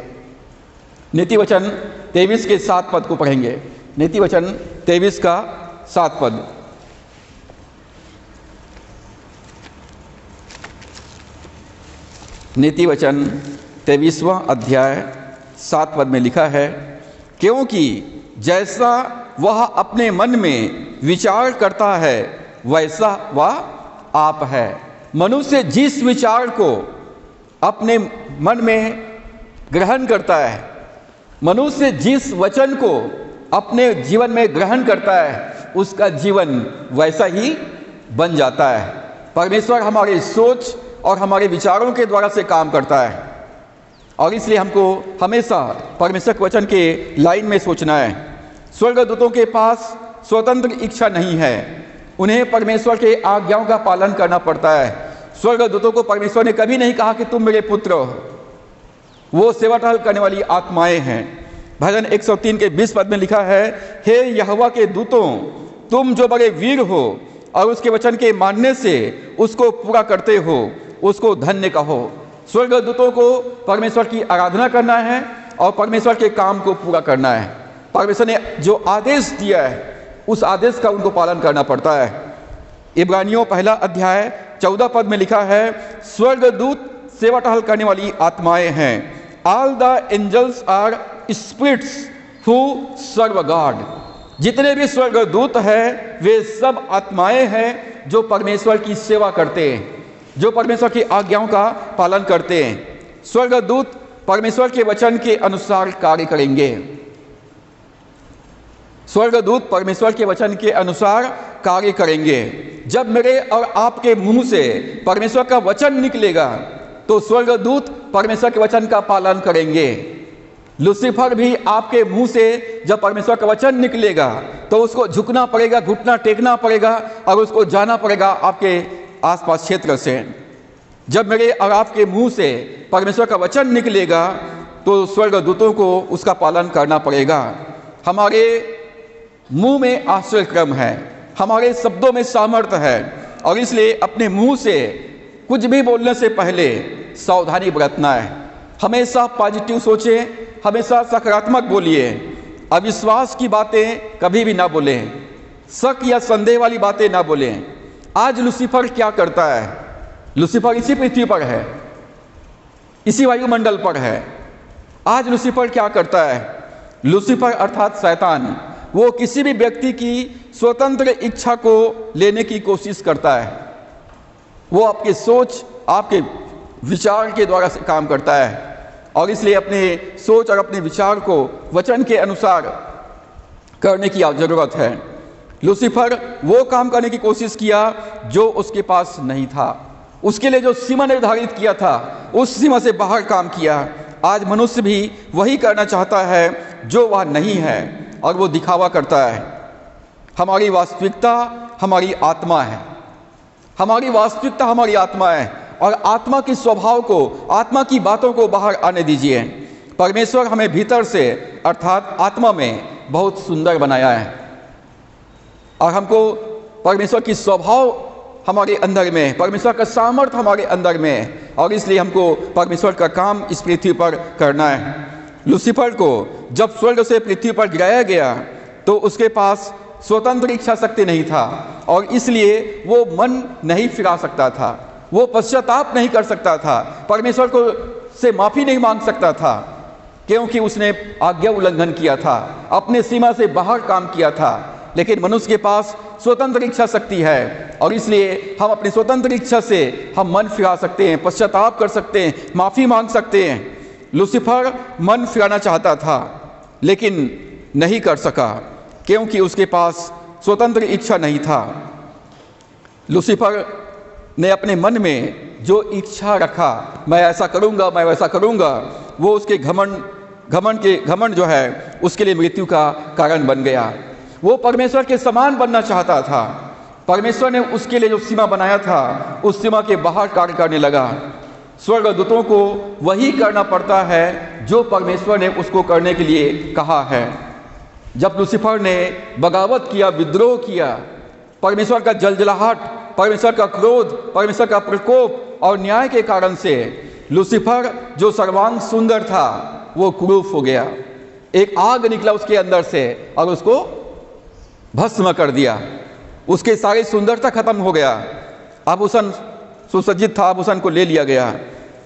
नीति वचन 23 के 7 पद को पढ़ेंगे। नीति वचन 23 का 7 पद। नीति वचन 23वां अध्याय 7 पद में लिखा है, क्योंकि जैसा वह अपने मन में विचार करता है वैसा वह आप है। मनुष्य जिस विचार को अपने मन में ग्रहण करता है, मनुष्य जिस वचन को अपने जीवन में ग्रहण करता है, उसका जीवन वैसा ही बन जाता है। परमेश्वर हमारी सोच और हमारे विचारों के द्वारा से काम करता है, और इसलिए हमको हमेशा परमेश्वर के वचन के लाइन में सोचना है। स्वर्गदूतों के पास स्वतंत्र इच्छा नहीं है, उन्हें परमेश्वर के आज्ञाओं का पालन करना पड़ता है। स्वर्गदूतों को परमेश्वर ने कभी नहीं कहा कि तुम मेरे पुत्र हो। वो सेवा टहल करने वाली आत्माएं हैं। भजन 103 के 20 पद में लिखा है, हे यहोवा के दूतों, तुम जो बड़े वीर हो और उसके वचन के मानने से उसको पूरा करते हो, उसको धन्य कहो। स्वर्गदूतों को परमेश्वर की आराधना करना है और परमेश्वर के काम को पूरा करना है। परमेश्वर ने जो आदेश दिया है, उस आदेश का उनको पालन करना पड़ता है। इब्रानियों 1 अध्याय 14 पद में लिखा है, स्वर्गदूत सेवा टहल करने वाली आत्माएं हैं। All the angels are spirits who serve God. जितने भी स्वर्गदूत हैं वे सब आत्माएं हैं जो परमेश्वर की सेवा करते हैं, जो परमेश्वर की आज्ञाओं का पालन करते हैं। स्वर्गदूत परमेश्वर के वचन के अनुसार कार्य करेंगे। स्वर्गदूत परमेश्वर के वचन के अनुसार कार्य करेंगे। जब मेरे और आपके मुंह से परमेश्वर का वचन निकलेगा, तो स्वर्गदूत परमेश्वर के वचन का पालन करेंगे। लूसीफर भी आपके मुंह से जब परमेश्वर का वचन निकलेगा, तो उसको झुकना पड़ेगा, घुटना टेकना पड़ेगा और उसको जाना पड़ेगा आपके आसपास क्षेत्र से। जब मेरे और आपके मुंह से परमेश्वर का वचन निकलेगा, तो स्वर्गदूतों को उसका पालन करना पड़ेगा। हमारे मुंह में आश्चर्यक्रम है, हमारे शब्दों में सामर्थ्य है, और इसलिए अपने मुंह से कुछ भी बोलने से पहले सावधानी बरतना है। हमेशा पॉजिटिव सोचें, हमेशा सकारात्मक बोलिए, अविश्वास की बातें कभी भी ना बोलें, शक या संदेह वाली बातें ना बोलें। आज लूसीफर क्या करता है? लूसीफर इसी पृथ्वी पर है, इसी वायुमंडल पर है। आज लूसीफर क्या करता है? लूसीफर अर्थात शैतान, वो किसी भी व्यक्ति की स्वतंत्र इच्छा को लेने की कोशिश करता है। वो आपके सोच, आपके विचार के द्वारा से काम करता है, और इसलिए अपने सोच और अपने विचार को वचन के अनुसार करने की जरूरत है। लूसीफर वो काम करने की कोशिश किया जो उसके पास नहीं था, उसके लिए जो सीमा निर्धारित किया था उस सीमा से बाहर काम किया। आज मनुष्य भी वही करना चाहता है जो वह नहीं है, और वो दिखावा करता है। हमारी वास्तविकता हमारी आत्मा है, हमारी वास्तविकता हमारी आत्मा है, और आत्मा के स्वभाव को, आत्मा की बातों को बाहर आने दीजिए। परमेश्वर हमें भीतर से अर्थात आत्मा में बहुत सुंदर बनाया है, और हमको परमेश्वर की स्वभाव हमारे अंदर में, परमेश्वर का सामर्थ्य हमारे अंदर में, और इसलिए हमको परमेश्वर का काम इस पृथ्वी पर करना है। लूसीफर को जब स्वर्ग से पृथ्वी पर गिराया गया तो उसके पास स्वतंत्र इच्छा शक्ति नहीं था, और इसलिए वो मन नहीं फिरा सकता था, वो पश्चाताप नहीं कर सकता था, परमेश्वर को से माफ़ी नहीं मांग सकता था, क्योंकि उसने आज्ञा उल्लंघन किया था, अपने सीमा से बाहर काम किया था। लेकिन मनुष्य के पास स्वतंत्र इच्छा शक्ति है, और इसलिए हम अपनी स्वतंत्र इच्छा से हम मन फिरा सकते हैं, पश्चाताप कर सकते हैं, माफ़ी मांग सकते हैं। लूसीफर मन फिराना चाहता था लेकिन नहीं कर सका, क्योंकि उसके पास स्वतंत्र इच्छा नहीं था। लूसीफर ने अपने मन में जो इच्छा रखा, मैं ऐसा करूंगा, मैं वैसा करूंगा, वो उसके घमंड जो है उसके लिए मृत्यु का कारण बन गया। वो परमेश्वर के समान बनना चाहता था, परमेश्वर ने उसके लिए जो सीमा बनाया था उस सीमा के बाहर कार्य करने लगा। स्वर्गदूतों को वही करना पड़ता है जो परमेश्वर ने उसको करने के लिए कहा है। जब लूसीफर ने बगावत किया, विद्रोह किया, परमेश्वर का जलजलाहट, परमेश्वर का क्रोध, परमेश्वर का प्रकोप और न्याय के कारण से लूसीफर जो सर्वांग सुंदर था वो क्रूर हो गया। एक आग निकला उसके अंदर से और उसको भस्म कर दिया, उसके सारी सुंदरता खत्म हो गया। आभूषण सुसज्जित था, आभूषण को ले लिया गया।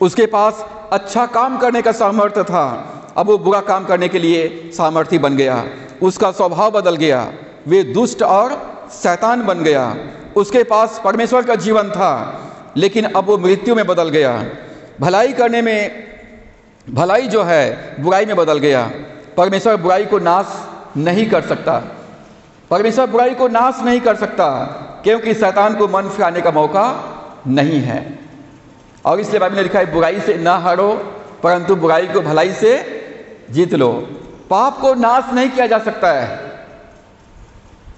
उसके पास अच्छा काम करने का सामर्थ्य था, अब वो बुरा काम करने के लिए सामर्थ्य बन गया। उसका स्वभाव बदल गया, वे दुष्ट और शैतान बन गया। उसके पास परमेश्वर का जीवन था लेकिन अब वो मृत्यु में बदल गया। भलाई करने में, भलाई जो है बुराई में बदल गया। परमेश्वर बुराई को नाश नहीं कर सकता, परमेश्वर बुराई को नाश नहीं कर सकता, क्योंकि शैतान को मन फिराने का मौका नहीं है। और इसलिए बाइबल में लिखा है, बुराई से ना हारो परंतु बुराई को भलाई से जीत लो। पाप को नाश नहीं किया जा सकता है,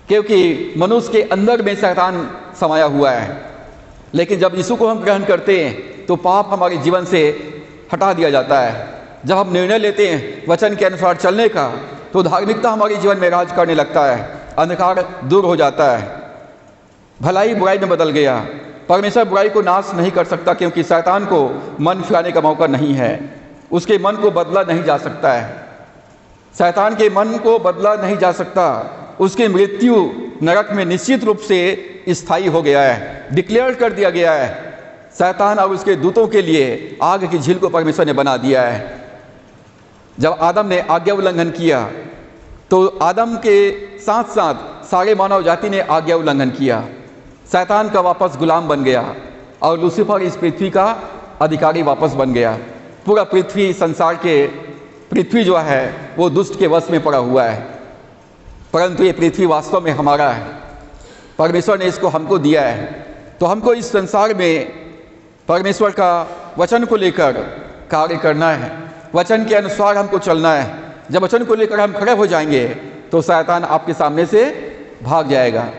क्योंकि मनुष्य के अंदर में शैतान समाया हुआ है। लेकिन जब यीशु को हम ग्रहण करते हैं तो पाप हमारे जीवन से हटा दिया जाता है। जब हम निर्णय लेते हैं वचन के अनुसार चलने का तो धार्मिकता हमारे जीवन में राज करने लगता है, अंधकार दूर हो जाता है, भलाई बुराई में बदल गया। परमेश्वर बुराई को नाश नहीं कर सकता, क्योंकि शैतान को मन फिराने का मौका नहीं है, उसके मन को बदला नहीं जा सकता है। शैतान के मन को बदला नहीं जा सकता, उसकी मृत्यु नरक में निश्चित रूप से स्थायी हो गया है, डिक्लेयर कर दिया गया है। शैतान और उसके दूतों के लिए आग की झील को परमेश्वर ने बना दिया है। जब आदम ने आज्ञा उल्लंघन किया तो आदम के साथ साथ सारे मानव जाति ने आज्ञा उल्लंघन किया। शैतान का वापस गुलाम बन गया और लूसीफर इस पृथ्वी का अधिकारी वापस बन गया। पूरा पृथ्वी, संसार के पृथ्वी जो है वो दुष्ट के वश में पड़ा हुआ है, परंतु ये पृथ्वी वास्तव में हमारा है, परमेश्वर ने इसको हमको दिया है। तो हमको इस संसार में परमेश्वर का वचन को लेकर कार्य करना है, वचन के अनुसार हमको चलना है। जब वचन को लेकर हम खड़े हो जाएंगे तो शैतान आपके सामने से भाग जाएगा।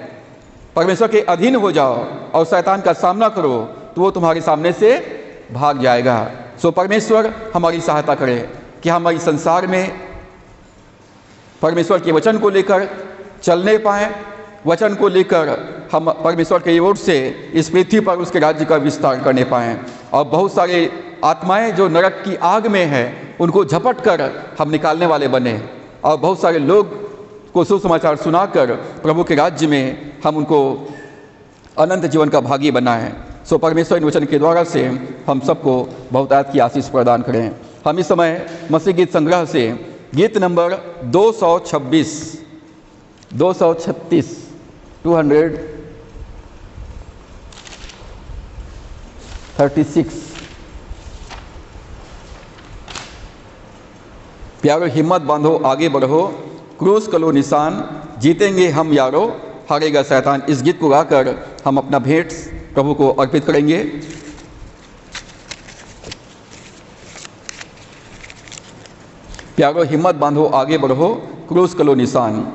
परमेश्वर के अधीन हो जाओ और शैतान का सामना करो तो वो तुम्हारे सामने से भाग जाएगा। सो परमेश्वर हमारी सहायता करे कि हम इस संसार में परमेश्वर के वचन को लेकर चलने पाएँ, वचन को लेकर हम परमेश्वर की ओर से इस पृथ्वी पर उसके राज्य का विस्तार करने पाएँ। और बहुत सारे आत्माएं जो नरक की आग में हैं उनको झपट कर हम निकालने वाले बने, और बहुत सारे लोग को सुसमाचार सुनाकर प्रभु के राज्य में हम उनको अनंत जीवन का भागी बनाएं। सो परमेश्वर इन वचन के द्वारा से हम सबको बहुतायत की आशीष प्रदान करें। हम इस समय मसीह गीत संग्रह से गीत नंबर 236 236 प्यारो हिम्मत बांधो आगे बढ़ो, क्रूस कलो निशान, जीतेंगे हम यारो, हारेगा शैतान। इस गीत को गाकर हम अपना भेंट प्रभु को अर्पित करेंगे। प्यारो हिम्मत बांधो आगे बढ़ो, क्रूस कलो निशान।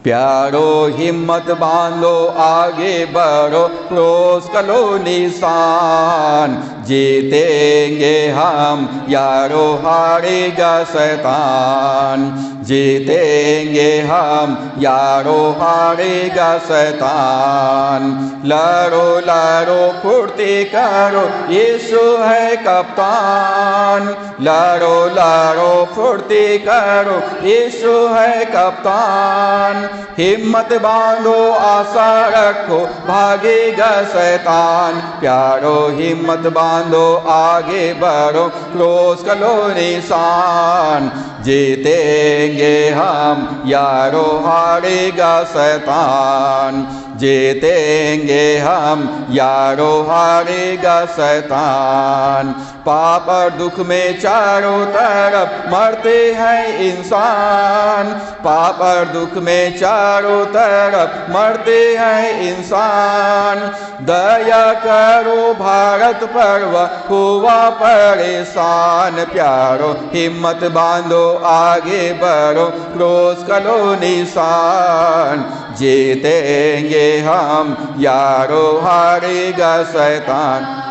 प्यारो हिम्मत बांधो आगे बढ़ो, क्रूस कलो निशान, जीतेंगे हम यारो, हारेगा शैतान। जीतेंगे हम यारो, हारेगा शैतान। लड़ो लड़ो फुर्ती करो, यीशु है कप्तान। लड़ो लड़ो फुर्ती करो, यीशु है कप्तान। हिम्मत बांधो आशा रखो, भागेगा शैतान। प्यारो हिम्मत बांधो आगे बढ़ो, क्रूस कलो निशान, जीतेंगे हम यारो, हारेगा शैतान। जीतेंगे हम यारो, हारेगा शैतान। पाप और दुख में चारों तरफ मरते हैं इंसान। पाप और दुख में चारों तरफ मरते हैं इंसान। दया करो भारत पर, वह हुआ परेशान। प्यारो हिम्मत बांधो आगे बढ़ो, क्रूस कलो निशान, जीतेंगे हम यारो, हारेगा शैतान।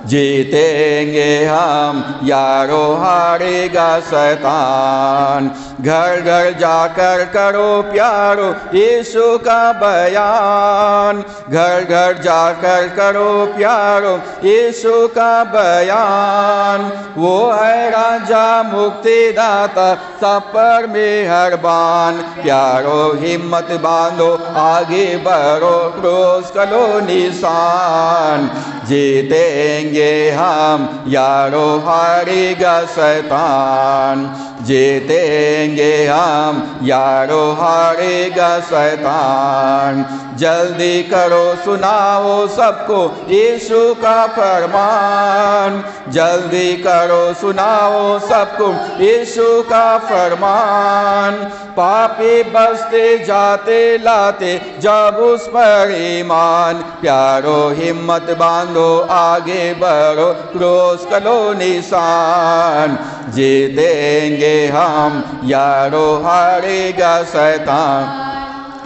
जीतेंगे हम यारो, हारेगा शैतान। घर घर जाकर करो प्यारो यीशु का बयान। घर घर जाकर करो प्यारो यीशु का बयान। वो है राजा मुक्तिदाता, सब पर मेहरबान। प्यारो हिम्मत बांधो आगे बढ़ो, क्रूस कलो निशान, जीतेंगे हम यारो, हारेगा शैतान। जीतेंगे हम यारो, हारेगा शैतान। जल्दी करो सुनाओ सबको यीशु का फरमान। जल्दी करो सुनाओ सबको यीशु का फरमान। पापी बसते जाते लाते जब उस पर ईमान। प्यारो हिम्मत बांधो आगे बढ़ो, क्रूस कलो निशान, जीतेंगे हम यारो, हारेगा शैतान।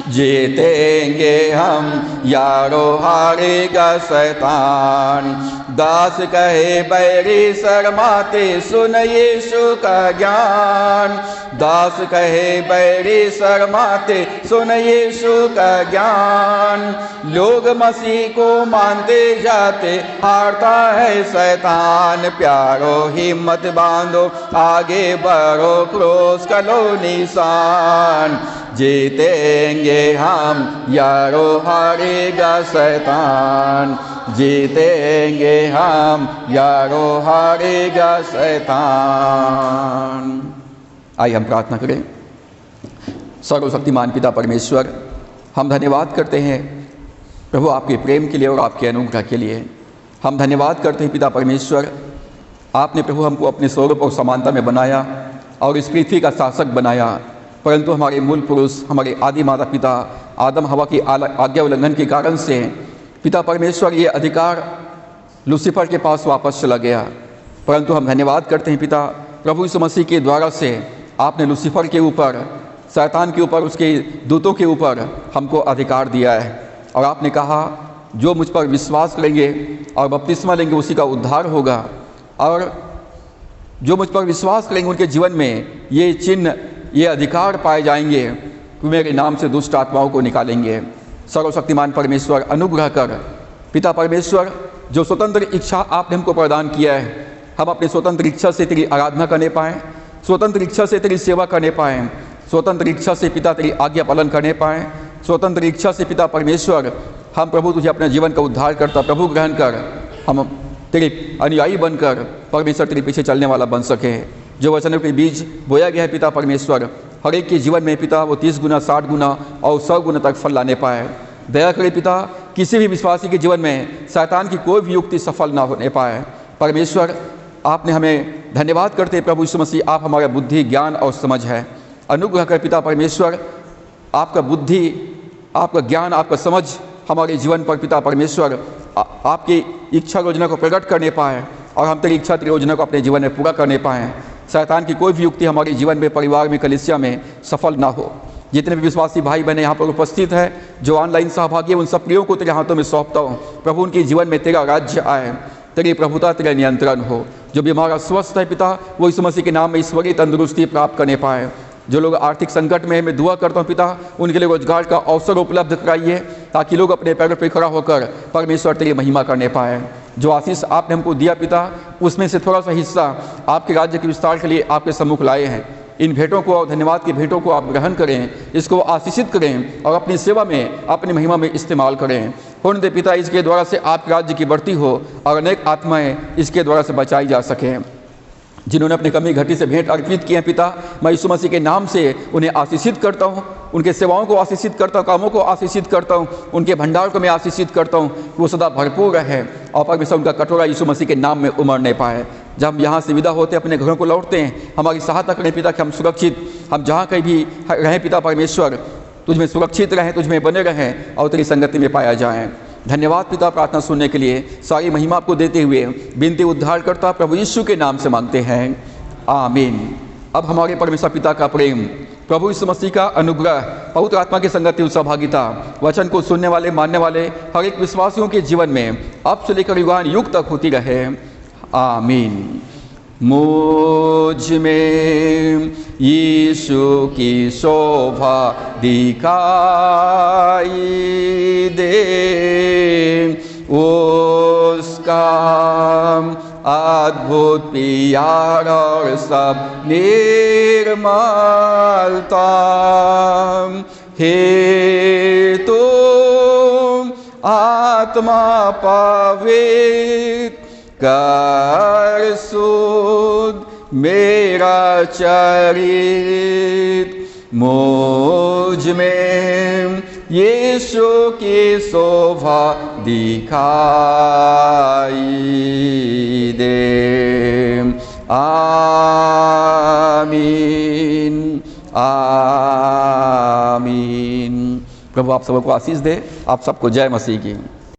जीतेंगे हम यारो, हारेगा शैतान। दास कहे बैरी शर्माते, सुन यीशु का ज्ञान। दास कहे बैरी शर्माते, सुन यीशु का ज्ञान। लोग मसीह को मानते जाते, हारता है शैतान। प्यारो हिम्मत बांधो आगे बढ़ो, क्रूस कलो निशान, जीतेंगे हम यारो, हारेगा शैतान। जीतेंगे हम यारो, हारेगा शैतान। आइए हम प्रार्थना करें। सर्वशक्तिमान पिता परमेश्वर, हम धन्यवाद करते हैं प्रभु आपके प्रेम के लिए और आपके अनुग्रह के लिए। हम धन्यवाद करते हैं पिता परमेश्वर, आपने प्रभु हमको अपने स्वरूप और समानता में बनाया और इस पृथ्वी का शासक बनाया। परंतु हमारे मूल पुरुष, हमारे आदि माता पिता आदम हवा की आज्ञा उल्लंघन के कारण से पिता परमेश्वर ये अधिकार लूसीफर के पास वापस चला गया। परंतु हम धन्यवाद करते हैं पिता प्रभु यीशु मसीह के द्वारा से आपने लूसीफर के ऊपर, शैतान के ऊपर, उसके दूतों के ऊपर हमको अधिकार दिया है। और आपने कहा जो मुझ पर विश्वास करेंगे और बपतिस्मा लेंगे उसी का उद्धार होगा। और जो मुझ पर विश्वास करेंगे उनके जीवन में ये चिन्ह, ये अधिकार पाए जाएंगे। कि मेरे नाम से दुष्ट आत्माओं को निकालेंगे। सर्वशक्तिमान परमेश्वर अनुग्रह कर पिता परमेश्वर, जो स्वतंत्र इच्छा आपने हमको प्रदान किया है, हम अपनी स्वतंत्र इच्छा से तेरी आराधना करने पाएँ, स्वतंत्र इच्छा से तेरी सेवा करने पाएँ, स्वतंत्र इच्छा से पिता तेरी आज्ञा पालन करने पाएँ, स्वतंत्र इच्छा से पिता परमेश्वर हम प्रभु तुझे अपने जीवन का उद्धार करता प्रभु ग्रहण कर, हम तेरे अनुयायी बनकर परमेश्वर तेरे पीछे चलने वाला बन सके। जो वचनों के बीज बोया गया है पिता परमेश्वर, हर एक के जीवन में पिता वो 30 गुना 60 गुना और 100 गुना तक फल लाने पाए। दया करे पिता, किसी भी विश्वासी के जीवन में शैतान की कोई भी युक्ति सफल ना होने पाए। परमेश्वर आपने हमें धन्यवाद करते प्रभु यीशु मसीह, आप हमारा बुद्धि ज्ञान और समझ है। अनुग्रह कर पिता परमेश्वर, आपका बुद्धि आपका ज्ञान आपका समझ हमारे जीवन पर पिता परमेश्वर आपकी इच्छा योजना को प्रकट करने पाए और हम तेरी इच्छा तेरी योजना को अपने जीवन में पूरा करने पाएँ। शैतान की कोई भी युक्ति हमारे जीवन में, परिवार में, कलीसिया में सफल ना हो। जितने भी विश्वासी भाई बहने यहाँ पर उपस्थित हैं, जो ऑनलाइन सहभागी हैं, उन सब प्रियों को तेरे हाथों में सौंपता हूँ। प्रभु उनके जीवन में तेरा राज्य आए, तेरी प्रभुता तेरा नियंत्रण हो। जो बीमार स्वस्थ है पिता, वो यीशु मसीह के नाम में ईश्वरीय तंदुरुस्ती प्राप्त करने पाए। जो लोग आर्थिक संकट में है, मैं दुआ करता हूँ पिता, उनके लिए रोजगार का अवसर उपलब्ध कराइए, ताकि लोग अपने पैरों पर खड़ा होकर परमेश्वर तेरी महिमा करने पाए। जो आशीष आपने हमको दिया पिता, उसमें से थोड़ा सा हिस्सा आपके राज्य के विस्तार के लिए आपके सम्मुख लाए हैं। इन भेंटों को और धन्यवाद की भेंटों को आप ग्रहण करें, इसको आशीषित करें और अपनी सेवा में, अपनी महिमा में इस्तेमाल करें। होने दे पिता, इसके द्वारा से आपके राज्य की बढ़ती हो और अनेक आत्माएं इसके द्वारा से बचाई जा सकें। जिन्होंने अपनी कमी घटी से भेंट अर्पित किए हैं पिता, मैं यीशु मसीह के नाम से उन्हें आशीषित करता हूँ, उनके सेवाओं को आशीषित करता हूँ, कामों को आशीषित करता हूँ, उनके भंडार को मैं आशीषित करता हूँ कि वो सदा भरपूर रहे और परमेश्वर उनका कटोरा यीशु मसीह के नाम में उमड़ने पाए। जब हम यहाँ से विदा होते हैं, अपने घरों को लौटते हैं, हमारी सहायता करें पिता कि हम सुरक्षित, हम जहाँ कहीं भी रहें पिता परमेश्वर, तुझ में सुरक्षित रहें, तुझ में बने रहें और तेरी संगति में पाया जाएँ। धन्यवाद पिता, प्रार्थना सुनने के लिए। सारी महिमा आपको देते हुए विनती उद्धार करता प्रभु यीशु के नाम से मांगते हैं, आमीन। अब हमारे परमेश्वर पिता का प्रेम, प्रभु यीशु मसीह का अनुग्रह, पवित्र आत्मा की संगति और सहभागिता वचन को सुनने वाले, मानने वाले हर एक विश्वासियों के जीवन में अब से लेकर युगान युग तक होती रहे, आमीन। मुझ में यीशु की शोभा दिखाई दे, उसका अद्भुत प्यार और सब निर्मलता, हे तो आत्मा पवित्र कर शुद्ध मेरा चरित, मुझ में यीशु की शोभा दिखाई दे, आमीन आमीन। प्रभु आप सबको आशीष दे, आप सबको जय मसीह की।